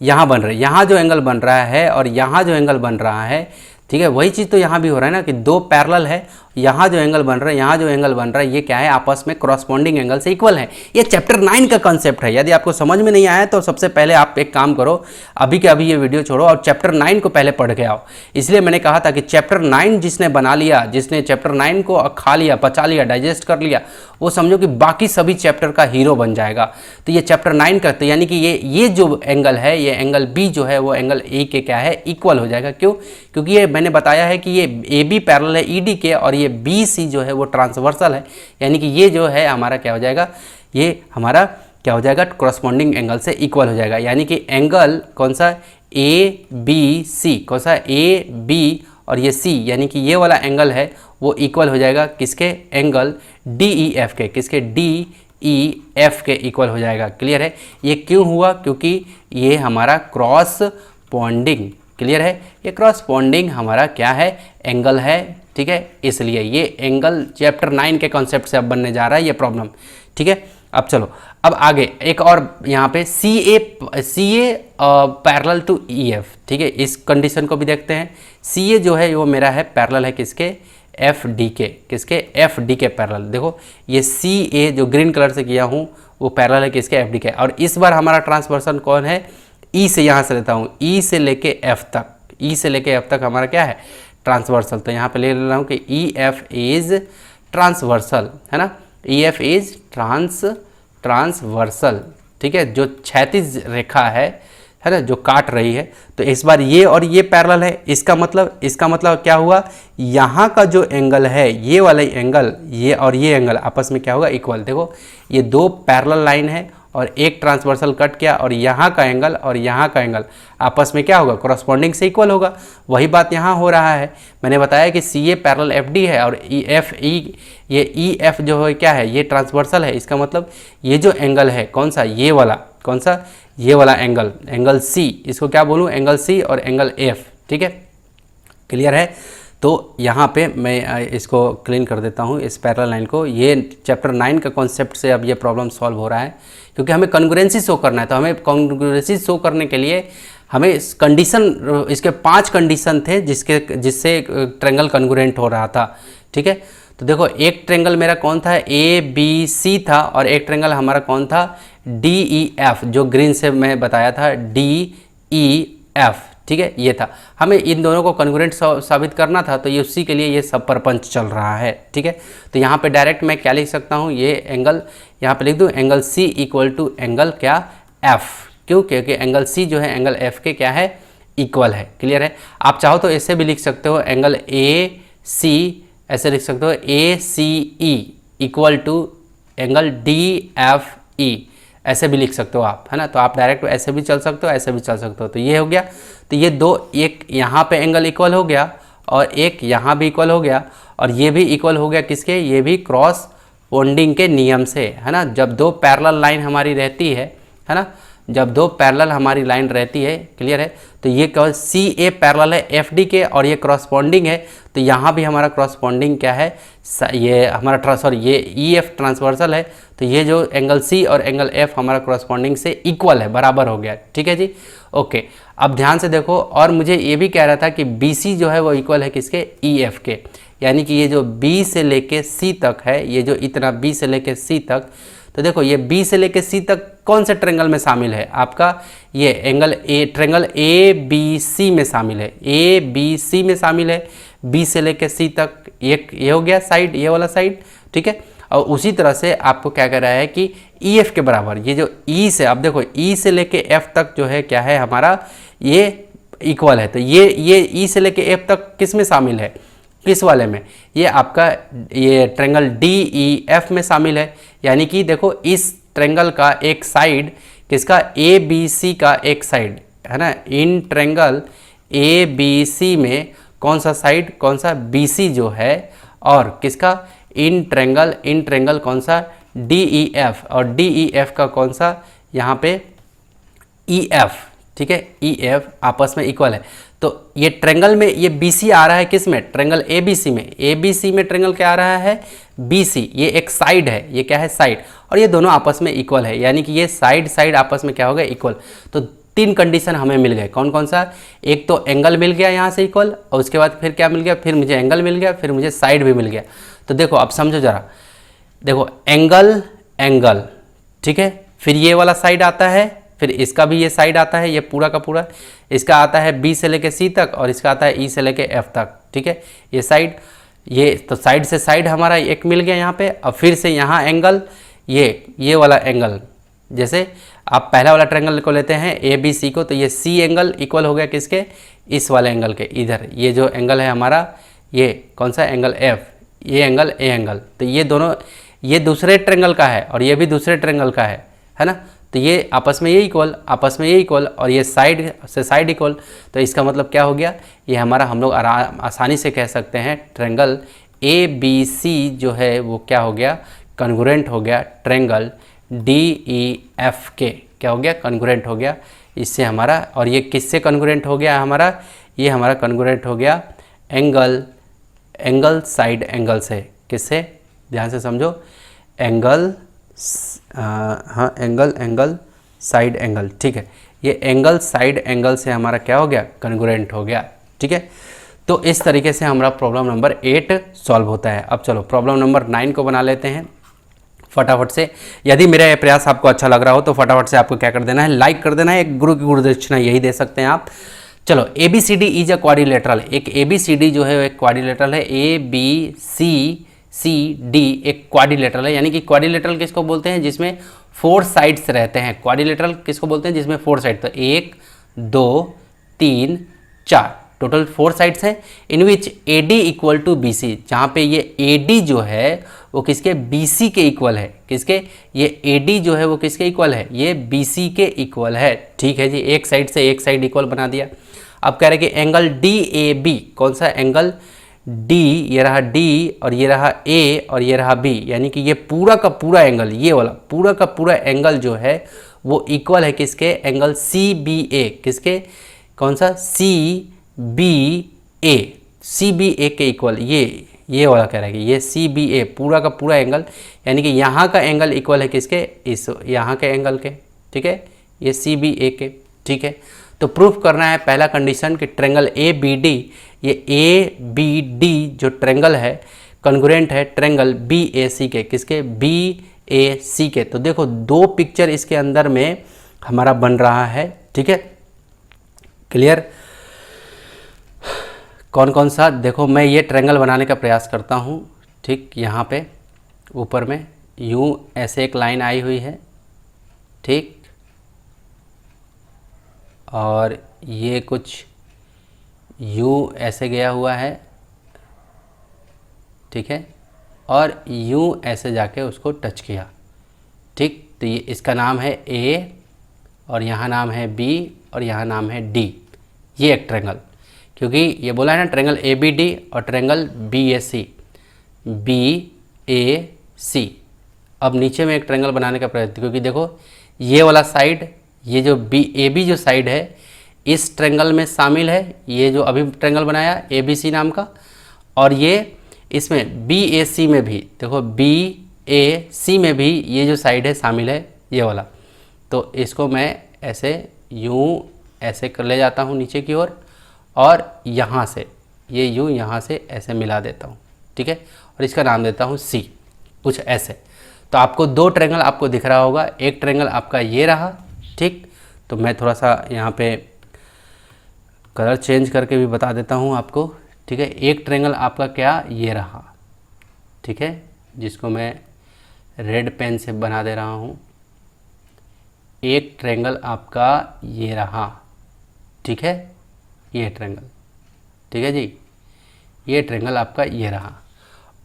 यहाँ बन रहा है, यहाँ जो एंगल बन रहा है और यहाँ जो एंगल बन रहा है, ठीक है, वही चीज़ तो यहाँ भी हो रहा है ना कि दो पैरेलल है, यहाँ जो एंगल बन रहा है, यहाँ जो एंगल बन रहा है, ये क्या है, आपस में क्रॉसपोंडिंग एंगल से इक्वल है। ये चैप्टर 9 का कॉन्सेप्ट है। यदि आपको समझ में नहीं आया तो सबसे पहले आप एक काम करो, अभी के अभी ये वीडियो छोड़ो और चैप्टर 9 को पहले पढ़ के आओ। इसलिए मैंने कहा था कि चैप्टर 9 जिसने बना लिया, जिसने चैप्टर 9 को खा लिया, पचा लिया, डाइजेस्ट कर लिया, वो समझो कि बाकी सभी चैप्टर का हीरो बन जाएगा। तो ये चैप्टर 9 का, तो यानी कि ये जो एंगल है, ये एंगल बी जो है वो एंगल ए के क्या है, इक्वल हो जाएगा। क्यों, क्योंकि ये मैंने बताया है कि ये ए बी पैरेलल है ईडी के, और ये बी सी जो है वो ट्रांसवर्सल है, यानी कि ये जो है हमारा क्या हो जाएगा, ये हमारा क्या हो जाएगा, क्रॉसपोंडिंग एंगल से इक्वल हो जाएगा। यानी कि एंगल कौन सा, ए बी सी, कौन सा, ए बी और ये सी, यानी कि ये वाला एंगल है वो इक्वल हो जाएगा किसके, एंगल डी ई एफ के, किसके, डी ई एफ के इक्वल हो जाएगा। क्लियर है, ये क्यों हुआ, क्योंकि ये हमारा क्रॉसपोंडिंग, क्लियर है, ये क्रॉसपोंडिंग हमारा क्या है, एंगल है, ठीक है, इसलिए ये एंगल चैप्टर 9 के कॉन्सेप्ट से अब बनने जा रहा है ये प्रॉब्लम, ठीक है। अब चलो, अब आगे एक और यहाँ पे सी ए पैरेलल टू ई एफ, ठीक है, इस कंडीशन को भी देखते हैं। सी ए जो है वो मेरा है पैरेलल है किसके, एफ डी के, किसके, एफ डी के पैरेलल। देखो ये सी ए जो ग्रीन कलर से किया हूँ वो पैरेलल है किसके, एफ डी के, और इस बार हमारा ट्रांसवर्सन कौन है, ई से, यहाँ से लेता हूँ, ई से लेके एफ तक, ई से लेके एफ तक हमारा क्या है, ट्रांसवर्सल। तो यहाँ पे ले रहा हूँ कि ई एफ इज ट्रांसवर्सल, है ना, ई एफ इज ट्रांसवर्सल, ठीक है, जो क्षैतिज रेखा है ना, जो काट रही है। तो इस बार ये और ये पैरेलल है, इसका मतलब क्या हुआ, यहाँ का जो एंगल है, ये वाला एंगल, ये और ये एंगल आपस में क्या होगा, इक्वल। देखो ये दो पैरेलल लाइन है और एक ट्रांसवर्सल कट किया, और यहाँ का एंगल और यहाँ का एंगल आपस में क्या होगा, कॉरस्पॉन्डिंग से इक्वल होगा। वही बात यहाँ हो रहा है। मैंने बताया कि सी ए पैरेलल एफ डी है, और ई एफ ये ई एफ जो है क्या है, ये ट्रांसवर्सल है। इसका मतलब ये जो एंगल है कौन सा, ये वाला, कौन सा, ये वाला एंगल, एंगल सी, इसको क्या बोलूँ, एंगल सी और एंगल एफ, ठीक है, क्लियर है। तो यहाँ पे मैं इसको क्लीन कर देता हूँ, इस पैरेलल लाइन को। ये चैप्टर 9 का कॉन्सेप्ट से अब ये प्रॉब्लम सॉल्व हो रहा है, क्योंकि हमें कॉन्ग्रुएंसी शो करना है। तो हमें कॉन्ग्रुएंसी शो करने के लिए हमें इस कंडीशन, इसके 5 कंडीशन थे जिससे ट्रायंगल कॉन्ग्रुएंट हो रहा था। ठीक है, तो देखो एक ट्रायंगल मेरा कौन था, ABC था, और एक ट्रायंगल हमारा कौन था, DEF, जो ग्रीन से मैं बताया था, DEF। ठीक है, ये था, हमें इन दोनों को कॉन्ग्रुएंट साबित करना था, तो ये उसी के लिए ये सब परपंच चल रहा है। ठीक है, तो यहाँ पे डायरेक्ट मैं क्या लिख सकता हूँ, ये एंगल यहाँ पे लिख दूँ, angle C equal to angle क्या, F। क्यों, क्योंकि एंगल C जो है एंगल F के क्या है, इक्वल है। क्लियर है, आप चाहो तो ऐसे भी लिख सकते हो, एंगल AC ऐसे लिख सकते हो, ACE equal to angle DFE, ऐसे भी लिख सकते हो आप, है ना। तो आप डायरेक्ट ऐसे भी चल सकते हो, ऐसे भी चल सकते हो। तो ये हो गया, तो ये दो, एक यहाँ पे एंगल इक्वल हो गया और एक यहाँ भी इक्वल हो गया, और ये भी इक्वल हो गया किसके, ये भी क्रॉस बॉन्डिंग के नियम से, है ना। जब दो पैरेलल लाइन हमारी रहती है ना, जब दो पैरेलल हमारी लाइन रहती है, क्लियर है, तो ये केवल CA पैरेलल है FD के, और ये क्रॉसपॉन्डिंग है, तो यहाँ भी हमारा क्रॉसपॉन्डिंग क्या है, ये हमारा ये EF ट्रांसवर्सल है, तो ये जो एंगल C और एंगल F हमारा क्रॉसपॉन्डिंग से इक्वल है, बराबर हो गया। ठीक है जी, ओके। अब ध्यान से देखो, और मुझे ये भी कह रहा था कि BC जो है वो इक्वल है किसके, EF के, यानी कि ये जो B से लेके C तक है, ये जो इतना B से लेके C तक, तो देखो ये B से लेके C तक कौन से ट्रायंगल में शामिल है, आपका ये एंगल ट्रायंगल ABC में शामिल है, ABC में शामिल है, B से लेके C तक, एक ये हो गया साइड, ये वाला साइड। ठीक है, और उसी तरह से आपको क्या कह रहा है कि EF के बराबर, ये जो E से, अब देखो E से लेके F तक जो है क्या है हमारा, ये इक्वल है, तो ये E से लेके F तक किस में शामिल है, किस वाले में, ये आपका ये ट्रायंगल DEF में शामिल है। यानी कि देखो इस ट्रायंगल का एक साइड किसका, ABC का एक साइड, है ना, इन ट्रायंगल ABC में कौन सा साइड, कौन सा, BC जो है, और किसका, इन ट्रायंगल कौन सा, DEF, और DEF का कौन सा यहाँ पे EF। ठीक है, EF आपस में इक्वल है, तो ये ट्रायंगल में ये BC आ रहा है किस में, ट्रायंगल ABC में, ABC में ट्रायंगल क्या आ रहा है, BC, ये एक साइड है, ये क्या है, साइड, और ये दोनों आपस में इक्वल है, यानी कि ये साइड आपस में क्या हो गया, इक्वल। तो 3 कंडीशन हमें मिल गए, कौन कौन सा, एक तो एंगल मिल गया यहाँ से इक्वल, और उसके बाद फिर क्या मिल गया, फिर मुझे एंगल मिल गया, फिर मुझे साइड भी मिल गया। तो देखो अब समझो जरा, देखो एंगल, ठीक है, फिर ये वाला साइड आता है, फिर इसका भी ये साइड आता है, ये पूरा का पूरा, इसका आता है B से लेके C तक, और इसका आता है E से लेके F तक। ठीक है, ये साइड, ये तो साइड से साइड हमारा एक मिल गया यहाँ पे। अब फिर से यहाँ एंगल, ये वाला एंगल, जैसे आप पहला वाला ट्रायंगल को लेते हैं ABC को, तो ये C एंगल इक्वल हो गया किसके, इस वाले एंगल के, इधर ये जो एंगल है हमारा, ये कौन सा एंगल F, ये एंगल A एंगल, तो ये दोनों, ये दूसरे ट्रायंगल का है और ये भी दूसरे ट्रायंगल का है ना, तो ये आपस में ये इक्वल, आपस में ये इक्वल, और ये साइड से साइड इक्वल। तो इसका मतलब क्या हो गया, ये हमारा, हम लोग आसानी से कह सकते हैं ट्रायंगल ABC जो है वो क्या हो गया, कॉन्ग्रुएंट हो गया ट्रायंगल DEF के, क्या हो गया, कॉन्ग्रुएंट हो गया इससे हमारा। और ये किससे कॉन्ग्रुएंट हो गया हमारा, ये हमारा कॉन्ग्रुएंट हो गया एंगल साइड एंगल से, किससे, ध्यान से समझो, एंगल एंगल साइड एंगल। ठीक है, ये एंगल साइड एंगल से हमारा क्या हो गया, कॉन्ग्रुएंट हो गया। ठीक है, तो इस तरीके से हमारा प्रॉब्लम नंबर 8 सॉल्व होता है। अब चलो प्रॉब्लम नंबर 9 को बना लेते हैं फटाफट से। यदि मेरा यह प्रयास आपको अच्छा लग रहा हो तो फटाफट से आपको क्या कर देना है, लाइक कर देना है। एक गुरु की गुरुदक्षिणा यही दे सकते हैं आप। चलो ABCD इज अ क्वाड्रिलेटरल, एक ABCD जो है एक क्वाड्रिलेटरल है, ABCD एक क्वाड्रिलेटरल है। यानी कि क्वाड्रिलेटरल किसको बोलते हैं, जिसमें 4 साइड्स रहते हैं। क्वाड्रिलेटरल किसको बोलते हैं, जिसमें 4 साइड, तो 1 2 3 4 टोटल 4 साइड्स हैं। इन विच AD इक्वल टू BC, जहाँ पे ये AD जो है वो किसके, BC के इक्वल है। किसके, ये AD जो है वो किसके इक्वल है, ये BC के इक्वल है। ठीक है जी, एक साइड से एक साइड इक्वल बना दिया। अब कह रहे कि एंगल DAB, कौन सा एंगल D, ये रहा D और ये रहा A और ये रहा B, यानी कि ये पूरा का पूरा एंगल, ये वाला पूरा का पूरा एंगल जो है वो इक्वल है किसके, एंगल CBA, किसके, कौन सा, CBA के इक्वल, ये वाला कह रहा है कि ये CBA पूरा का पूरा एंगल, यानी कि यहाँ का एंगल इक्वल है किसके, इस यहाँ के एंगल के। ठीक है, ये CBA के। ठीक है, तो प्रूफ करना है पहला कंडीशन कि ट्रेंगल ए बी डी, ये ए बी डी जो ट्रेंगल है कॉन्ग्रुएंट है ट्रेंगल बी ए सी के, किसके, बी ए सी के। तो देखो दो पिक्चर इसके अंदर में हमारा बन रहा है, ठीक है, क्लियर। कौन कौन सा, देखो मैं ये ट्रेंगल बनाने का प्रयास करता हूँ, ठीक, यहाँ पे ऊपर में यूँ ऐसे एक लाइन आई हुई है, ठीक, और ये कुछ यूँ ऐसे गया हुआ है, ठीक है, और यूँ ऐसे जाके उसको टच किया, ठीक। तो ये इसका नाम है ए और यहाँ नाम है बी और यहाँ नाम है डी, ये एक ट्रेंगल, क्योंकि ये बोला है ना ट्रेंगल ए बी डी और triangle B A C, B A सी। अब नीचे में एक ट्रेंगल बनाने का प्रयत्न, क्योंकि देखो ये वाला साइड, ये जो बी ए बी जो साइड है इस ट्रेंगल में शामिल है, ये जो अभी ट्रेंगल बनाया ए बी सी नाम का, और ये इसमें बी ए सी में भी, देखो बी ए सी में भी ये जो साइड है शामिल है, ये वाला। तो इसको मैं ऐसे यूँ ऐसे कर ले जाता हूँ नीचे की ओर, और यहाँ से ये यूँ यहाँ से ऐसे मिला देता हूँ, ठीक है, और इसका नाम देता हूँ सी, कुछ ऐसे। तो आपको दो ट्रेंगल आपको दिख रहा होगा, एक ट्रेंगल आपका ये रहा, ठीक। तो मैं थोड़ा सा यहाँ पे कलर चेंज करके भी बता देता हूँ आपको, ठीक है। एक ट्रेंगल आपका क्या ये रहा, ठीक है, जिसको मैं रेड पेन से बना दे रहा हूँ। एक ट्रेंगल आपका ये रहा, ठीक है, ये ट्रेंगल, ठीक है जी, ये ट्रेंगल आपका ये रहा।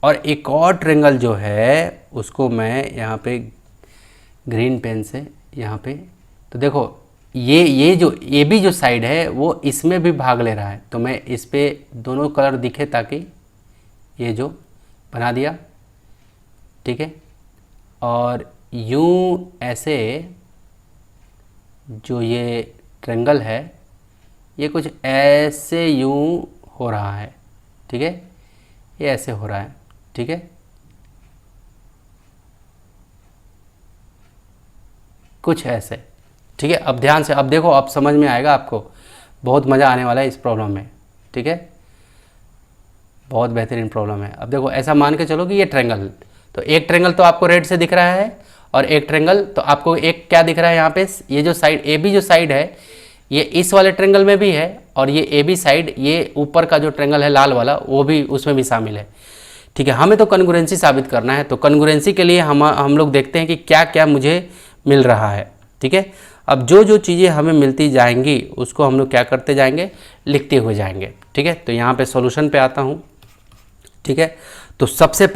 और एक और ट्रेंगल जो है उसको मैं यहाँ पे ग्रीन पेन से यहाँ पे, तो देखो ये जो ए बी जो साइड है वो इसमें भी भाग ले रहा है, तो मैं इस पे दोनों कलर दिखे ताकि ये जो बना दिया, ठीक है। और यूँ ऐसे जो ये ट्रेंगल है ये कुछ ऐसे यूँ हो रहा है, ठीक है, ये ऐसे हो रहा है, ठीक है, कुछ ऐसे, ठीक है। अब ध्यान से, अब देखो, अब समझ में आएगा आपको, बहुत मज़ा आने वाला है इस प्रॉब्लम में, ठीक है, बहुत बेहतरीन प्रॉब्लम है। अब देखो ऐसा मान के चलो कि ये ट्रेंगल, तो एक ट्रेंगल तो आपको रेड से दिख रहा है और एक ट्रेंगल तो आपको एक क्या दिख रहा है यहाँ पे, ये जो साइड ए बी जो साइड है ये इस वाले ट्रेंगल में भी है, और ये ए बी साइड ये ऊपर का जो ट्रेंगल है लाल वाला वो भी उसमें भी शामिल है, ठीक है। हमें तो कॉन्ग्रुएंसी साबित करना है, तो कॉन्ग्रुएंसी के लिए हम लोग देखते हैं कि क्या क्या मुझे मिल रहा है, ठीक है। अब जो जो चीज़ें हमें मिलती जाएंगी उसको हम लोग क्या करते जाएंगे, लिखते हुए जाएंगे, ठीक है। तो यहाँ पे सॉल्यूशन पे आता हूँ, ठीक है। तो सबसे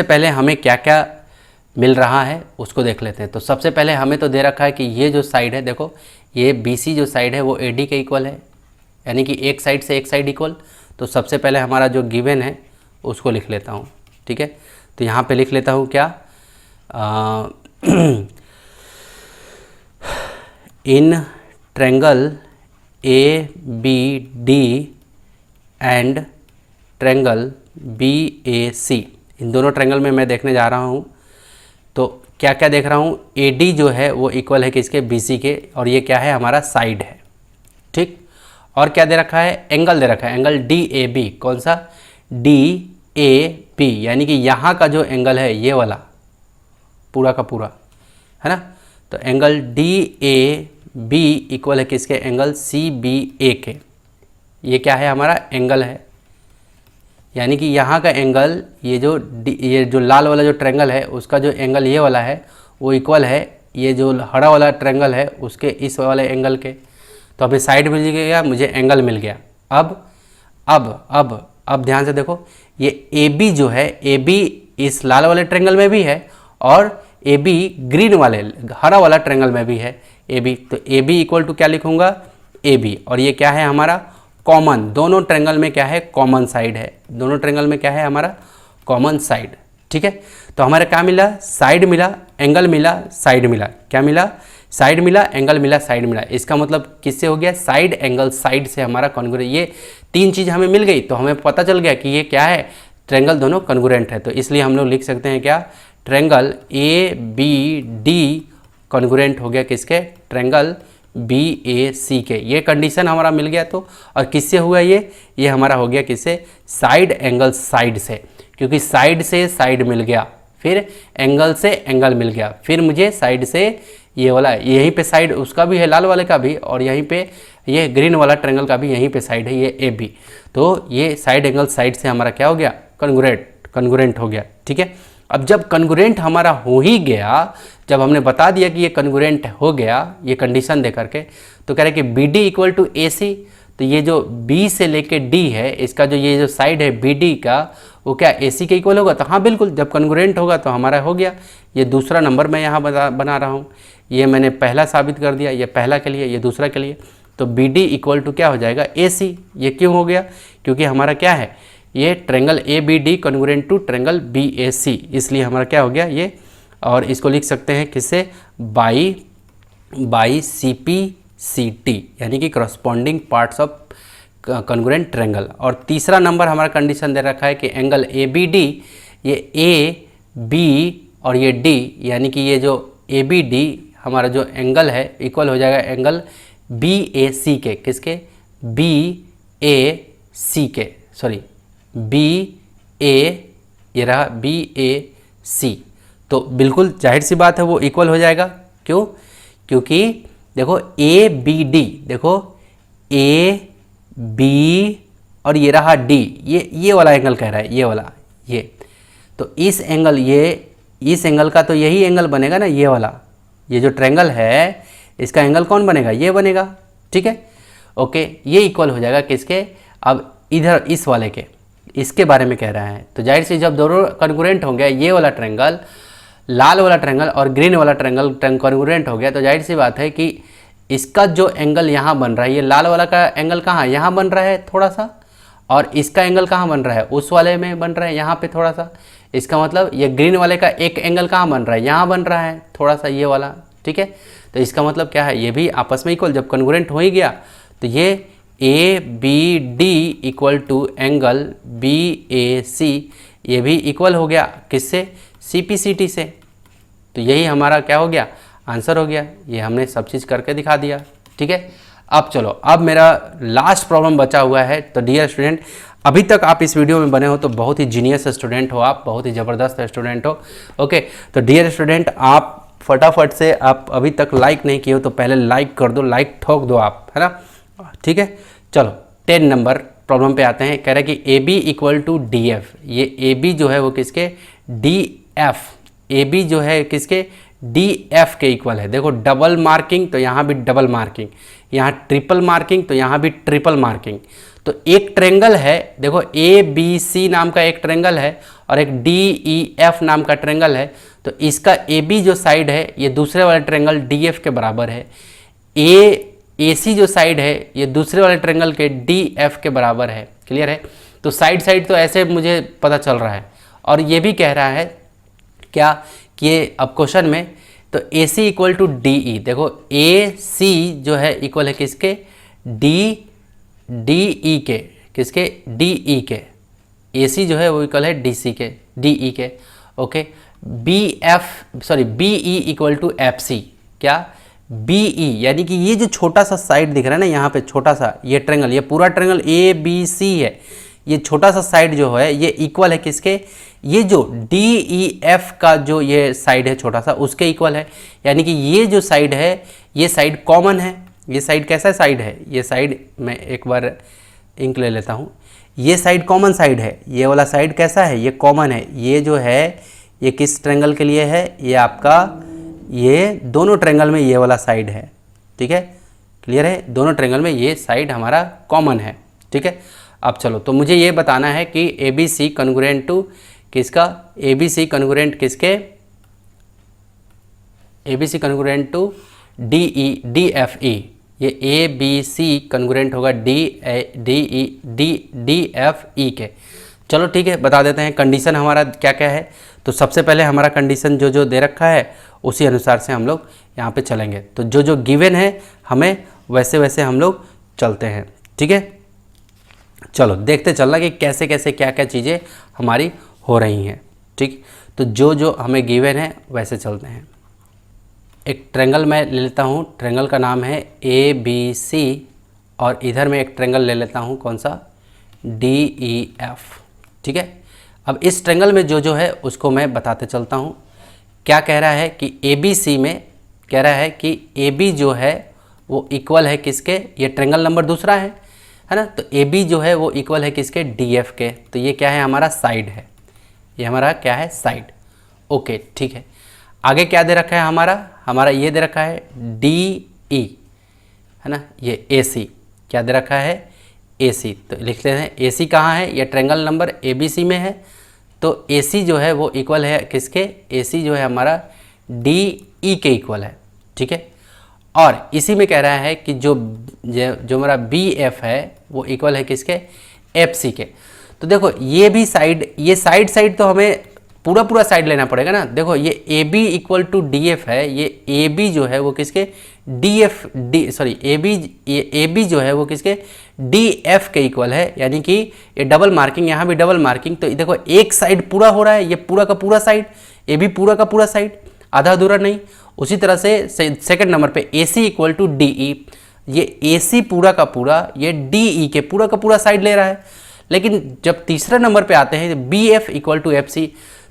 पहले हमें क्या क्या मिल रहा है उसको देख लेते हैं। तो सबसे पहले हमें तो दे रखा है कि ये जो साइड है, देखो ये बी सी जो साइड है वो ए डी के इक्वल है, यानी कि एक साइड से एक साइड इक्वल। तो सबसे पहले हमारा जो गिवन है उसको लिख लेता हूँ, ठीक है। तो यहाँ पे लिख लेता हूँ क्या, in triangle A B D and triangle B A C, इन दोनों ट्रेंगल में मैं देखने जा रहा हूँ। तो क्या क्या देख रहा हूँ, ए डी जो है वो इक्वल है किसके, बी सी के, और ये क्या है हमारा साइड है, ठीक। और क्या दे रखा है, एंगल दे रखा है, एंगल डी ए बी, कौन सा, डी ए बी, यानी कि यहाँ का जो एंगल है ये वाला पूरा का पूरा है ना। तो angle D A B equal है किसके, एंगल सी बी ए के, ये क्या है हमारा एंगल है, यानी कि यहाँ का एंगल ये जो लाल वाला जो ट्रेंगल है उसका जो एंगल ये वाला है वो इक्वल है ये जो हरा वाला ट्रेंगल है उसके इस वाले एंगल के। तो हमें साइड मिल गया, मुझे एंगल मिल गया। अब ध्यान से देखो, ये ए बी जो है, ए बी इस लाल वाले ट्रेंगल में भी है और ए बी ग्रीन वाले हरा वाला ट्रेंगल में भी है ए बी। तो ए बी इक्वल टू क्या लिखूँगा, ए बी, और ये क्या है हमारा कॉमन, दोनों ट्रेंगल में क्या है कॉमन साइड है, दोनों ट्रेंगल में क्या है हमारा कॉमन साइड, ठीक है। तो हमारा क्या मिला, साइड मिला, एंगल मिला, साइड मिला, क्या मिला, साइड मिला, एंगल मिला, साइड मिला। इसका मतलब किससे हो गया, साइड एंगल साइड से हमारा कॉन्ग्रुएंट, ये तीन चीज़ हमें मिल गई। तो हमें पता चल गया कि ये क्या है, ट्रेंगल दोनों कॉन्ग्रुएंट है। तो इसलिए हम लोग लिख सकते हैं क्या, triangle A B D congruent हो गया किसके, ट्रेंगल BAC के। ये कंडीशन हमारा मिल गया तो, और किससे हुआ ये हमारा हो गया किससे, साइड एंगल साइड से, क्योंकि साइड से साइड मिल गया, फिर एंगल से एंगल मिल गया, फिर मुझे साइड से ये वाला, यहीं पे साइड उसका भी है लाल वाले का भी, और यहीं पे ये ग्रीन वाला ट्रायंगल का भी यहीं पे साइड है ये AB। तो ये साइड एंगल साइड से हमारा क्या हो गया, कन्ग्रुएंट हो गया। ठीक है, अब जब कन्ग्रुएंट हमारा हो ही गया, जब हमने बता दिया कि ये कन्ग्रुएंट हो गया ये कंडीशन दे करके, तो कह रहे कि BD इक्वल टू AC, तो ये जो B से लेके D है इसका जो ये जो साइड है BD का वो क्या AC के इक्वल होगा। तो हाँ बिल्कुल, जब कन्ग्रुएंट होगा तो हमारा हो गया। ये दूसरा नंबर मैं यहाँ बना रहा हूँ, ये मैंने पहला साबित कर दिया, ये पहला के लिए, ये दूसरा के लिए। तो BD इक्वल टू क्या हो जाएगा, AC। ये क्यों हो गया, क्योंकि हमारा क्या है, ये triangle ABD congruent to triangle BAC, इसलिए हमारा क्या हो गया ये। और इसको लिख सकते हैं किससे, बाई CPCT, यानी कि corresponding parts of congruent triangle. और तीसरा नंबर हमारा कंडीशन दे रखा है कि एंगल ABD, ये AB और ये D, यानी कि ये जो ABD हमारा जो एंगल है इक्वल हो जाएगा एंगल BAC के, किसके, BAC के, सॉरी BA, ये रहा BAC। तो बिल्कुल जाहिर सी बात है वो इक्वल हो जाएगा। क्यों, क्योंकि देखो ABD, देखो AB और ये रहा D, ये वाला एंगल कह रहा है, ये वाला, ये तो इस एंगल, ये इस एंगल का तो यही एंगल बनेगा ना, ये वाला, ये जो ट्रायंगल है इसका एंगल कौन बनेगा, ये बनेगा। ठीक है, ओके, ये इक्वल हो जाएगा किसके, अब इधर इस वाले के, इसके बारे में कह रहा है। तो जाहिर से जब दोनों कन्ग्रुएंट हो गया, ये वाला ट्रायंगल, लाल वाला ट्रायंगल और ग्रीन वाला ट्रायंगल कन्ग्रुएंट हो गया, तो जाहिर सी बात है कि इसका जो एंगल यहाँ बन रहा है, ये लाल वाला का एंगल कहाँ, यहाँ बन रहा है थोड़ा सा, और इसका एंगल कहाँ बन रहा है, उस वाले में बन रहा है यहाँ पे थोड़ा सा। इसका मतलब ये ग्रीन वाले का एक एंगल कहाँ बन रहा है, यहाँ बन रहा है थोड़ा सा, ये वाला। ठीक है, तो इसका मतलब क्या है, ये भी आपस में इक्वल, जब कन्ग्रुएंट हो ही गया तो ये ABD equal to angle BAC, ये भी इक्वल हो गया किससे, CPCT से। तो यही हमारा क्या हो गया, आंसर हो गया। ये हमने सब चीज़ करके दिखा दिया। ठीक है, अब चलो, अब मेरा लास्ट प्रॉब्लम बचा हुआ है। तो डियर स्टूडेंट, अभी तक आप इस वीडियो में बने हो तो बहुत ही जीनियस स्टूडेंट हो, आप बहुत ही ज़बरदस्त स्टूडेंट हो। ओके, तो डियर स्टूडेंट, आप फटाफट से, आप अभी तक लाइक नहीं किए हो तो पहले लाइक कर दो, लाइक ठोक दो आप, है ना। ठीक है, चलो 10 नंबर प्रॉब्लम पे आते हैं। कह रहा है कि AB इक्वल टू DF, ये AB जो है वो किसके, DF, AB जो है किसके, DF के इक्वल है। देखो डबल मार्किंग तो यहाँ भी डबल मार्किंग, यहाँ ट्रिपल मार्किंग तो यहाँ भी ट्रिपल मार्किंग। तो एक ट्रायंगल है, देखो ABC नाम का एक ट्रायंगल है और एक DEF नाम का ट्रायंगल है। तो इसका AB जो साइड है ये दूसरे वाले ट्रायंगल DF के बराबर है, AC जो साइड है ये दूसरे वाले ट्रायंगल के DF के बराबर है। क्लियर है, तो साइड साइड तो ऐसे मुझे पता चल रहा है। और ये भी कह रहा है क्या कि ये अब क्वेश्चन में, तो AC इक्वल टू DE, देखो AC जो है इक्वल है किसके, DE के, किसके, DE के। AC जो है वो इक्वल है DE के। Okay, BE equal to FC, क्या, BE, यानी कि ये जो छोटा सा साइड दिख रहा है ना यहाँ पे, छोटा सा ये ट्रायंगल, ये पूरा ट्रायंगल ABC है, ये छोटा सा साइड जो है ये इक्वल है किसके, ये जो DEF का जो ये साइड है छोटा सा उसके इक्वल है। यानी कि ये जो साइड है ये साइड कॉमन है। ये साइड कैसा साइड है, ये साइड, मैं एक बार इंक ले लेता हूँ, ये साइड कॉमन साइड है, ये वाला साइड कैसा है, ये कॉमन है। ये जो है ये किस ट्रायंगल के लिए है, ये आपका, ये दोनों ट्रायंगल में ये वाला साइड है। ठीक है, क्लियर है, दोनों ट्रायंगल में ये साइड हमारा कॉमन है। ठीक है, अब चलो, तो मुझे ये बताना है कि ABC कन्ग्रुएंट टू किसका, ABC कन्ग्रुएंट किसके, ABC कन्ग्रुएंट टू DFE, ये ABC कन्ग्रुएंट होगा DFE के। चलो ठीक है, बता देते हैं कंडीशन हमारा क्या क्या है। तो सबसे पहले हमारा कंडीशन जो जो दे रखा है उसी अनुसार से हम लोग यहाँ पे चलेंगे। तो जो जो गिवन है हमें वैसे वैसे हम लोग चलते हैं। ठीक है, चलो देखते चलना कि कैसे कैसे क्या क्या चीज़ें हमारी हो रही हैं। ठीक, तो जो जो हमें गिवन है वैसे चलते हैं। एक ट्रेंगल मैं ले लेता हूँ, ट्रेंगल का नाम है ABC, और इधर मैं एक ट्रेंगल ले लेता हूँ, कौन सा, DEF। ठीक है, अब इस ट्रेंगल में जो जो है उसको मैं बताते चलता हूँ। क्या कह रहा है कि ABC में कह रहा है कि AB जो है वो इक्वल है किसके, ये ट्रेंगल नंबर दूसरा है ना, तो AB जो है वो इक्वल है किसके, DF के। तो ये क्या है, हमारा साइड है, ये हमारा क्या है, साइड। ओके ठीक है, आगे क्या दे रखा है हमारा ये दे रखा है DE, है ना, ये AC क्या दे रखा है, AC। तो लिख लेते हैं AC कहाँ है, ये ट्रेंगल नंबर ABC में है, तो AC जो है वो इक्वल है किसके, AC जो है हमारा DE के इक्वल है। ठीक है, और इसी में कह रहा है कि जो हमारा BF है वो इक्वल है किसके, FC के। तो देखो ये भी साइड, ये साइड तो हमें पूरा साइड लेना पड़ेगा ना। देखो ये AB इक्वल टू DF है, ये AB जो है वो किसके, AB जो है वो किसके, DF के इक्वल है, यानी कि ये डबल मार्किंग, यहाँ भी डबल मार्किंग। तो देखो एक साइड पूरा हो रहा है, ये पूरा का पूरा साइड, AB पूरा का पूरा साइड, आधा अधूरा नहीं। उसी तरह से सेकंड नंबर पे AC इक्वल टू DE, ये AC पूरा का पूरा, ये DE के पूरा का पूरा साइड ले रहा है। लेकिन जब तीसरा नंबर पे आते हैं BF इक्वल टू FC,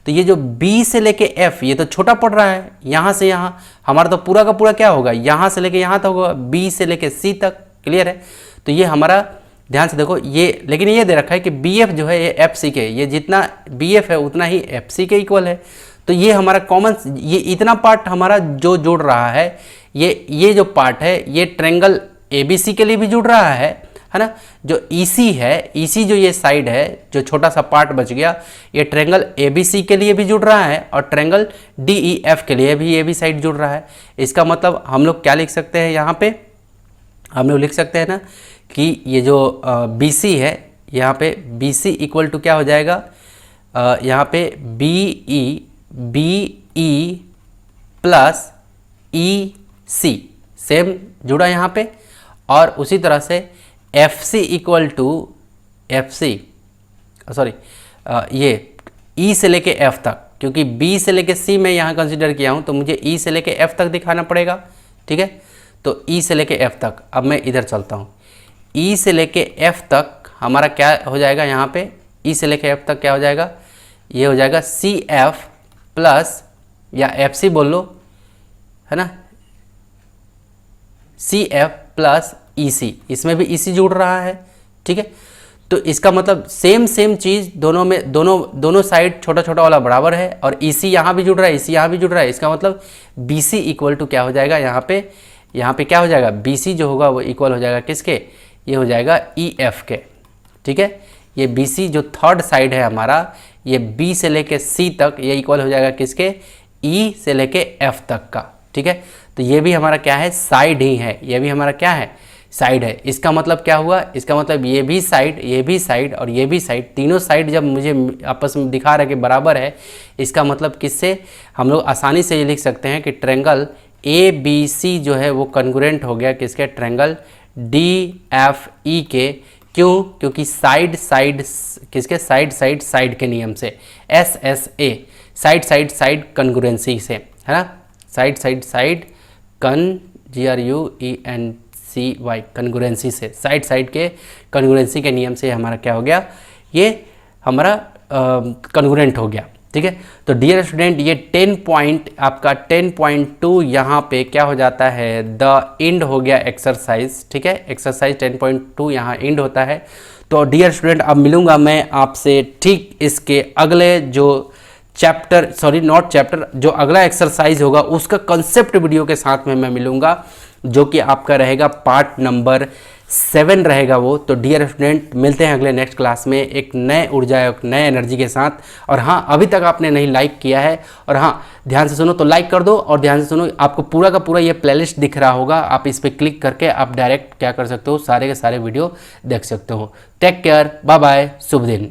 तो ये जो B से लेके F ये तो छोटा पड़ रहा है, यहाँ से यहाँ हमारा तो पूरा का पूरा क्या होगा, यहाँ से लेके यहाँ तक होगा, B से लेके C तक। क्लियर है, तो ये हमारा ध्यान से देखो ये, लेकिन ये दे रखा है कि BF जो है ये FC के, ये जितना BF है उतना ही FC के इक्वल है। तो ये हमारा कॉमन, ये इतना पार्ट हमारा जो जोड़ रहा है, ये जो पार्ट है ये ट्रेंगल ABC के लिए भी जुड़ रहा है ना। जो EC है, EC जो ये साइड है, जो छोटा सा पार्ट बच गया, ये ट्रेंगल ABC के लिए भी जुड़ रहा है, और ट्रेंगल DEF के लिए भी ये भी साइड जुड़ रहा है। इसका मतलब हम लोग क्या लिख सकते हैं, यहाँ पे हम लोग लिख सकते हैं ना कि ये जो BC है, यहाँ पे BC इक्वल टू क्या हो जाएगा, यहाँ पे BE प्लस EC सेम जुड़ा यहाँ पे, और उसी तरह से FC इक्वल टू ये E से लेके F तक, क्योंकि B से लेके C मैं यहाँ कंसिडर किया हूँ, तो मुझे E से लेके F तक दिखाना पड़ेगा। ठीक है, तो E से लेके F तक, अब मैं इधर चलता हूँ, E से लेके F तक हमारा क्या हो जाएगा, यहाँ पे E से लेके F तक क्या हो जाएगा, ये हो जाएगा CF प्लस, या FC बोल लो, है ना, CF प्लस EC, इसमें भी EC जुड़ रहा है। ठीक है, तो इसका मतलब सेम चीज़ दोनों में, दोनों साइड छोटा छोटा वाला बराबर है, और EC यहाँ भी जुड़ रहा है, EC यहाँ भी जुड़ रहा है। इसका मतलब BC इक्वल टू क्या हो जाएगा, यहाँ पे क्या हो जाएगा, BC जो होगा वो इक्वल हो जाएगा किसके, ये हो जाएगा EF के। ठीक है, ये BC जो थर्ड साइड है हमारा, ये B से लेके C तक, ये इक्वल हो जाएगा किसके, E से लेके F तक का। ठीक है, तो ये भी हमारा क्या है, साइड ही है, ये भी हमारा क्या है, साइड है। इसका मतलब क्या हुआ, इसका मतलब ये भी साइड और ये भी साइड, तीनों साइड जब मुझे आपस में दिखा रहा है कि बराबर है, इसका मतलब किससे हम लोग आसानी से ये लिख सकते हैं कि ट्रेंगल ABC जो है वो कन्ग्रुएंट हो गया किसके, ट्रेंगल DFE के। क्यों, क्योंकि साइड किसके, साइड के नियम से, SSA साइड कन्ग्रुएंसी से, है ना, साइड GRUENCY कन्ग्रुएंसी से, साइड के कन्ग्रुएंसी के नियम से हमारा क्या हो गया, ये हमारा कन्ग्रुएंट हो गया। ठीक है, तो डियर स्टूडेंट ये 10 पॉइंट आपका 10.2 यहाँ पे क्या हो जाता है, द एंड हो गया एक्सरसाइज। ठीक है, एक्सरसाइज 10.2 यहाँ एंड होता है। तो डियर स्टूडेंट अब मिलूँगा मैं आपसे ठीक इसके अगले जो चैप्टर, जो अगला एक्सरसाइज होगा उसका कंसेप्ट वीडियो के साथ में मैं मिलूँगा, जो कि आपका रहेगा पार्ट नंबर 7 रहेगा वो। तो डियर स्टूडेंट मिलते हैं अगले नेक्स्ट क्लास में एक नए ऊर्जा, एक नए एनर्जी के साथ। और हाँ, अभी तक आपने नहीं लाइक किया है, और हाँ ध्यान से सुनो तो लाइक कर दो, और ध्यान से सुनो, आपको पूरा का पूरा ये प्लेलिस्ट दिख रहा होगा, आप इस पर क्लिक करके आप डायरेक्ट क्या कर सकते हो, सारे के सारे वीडियो देख सकते हो। टेक केयर, बाय बाय, शुभ दिन।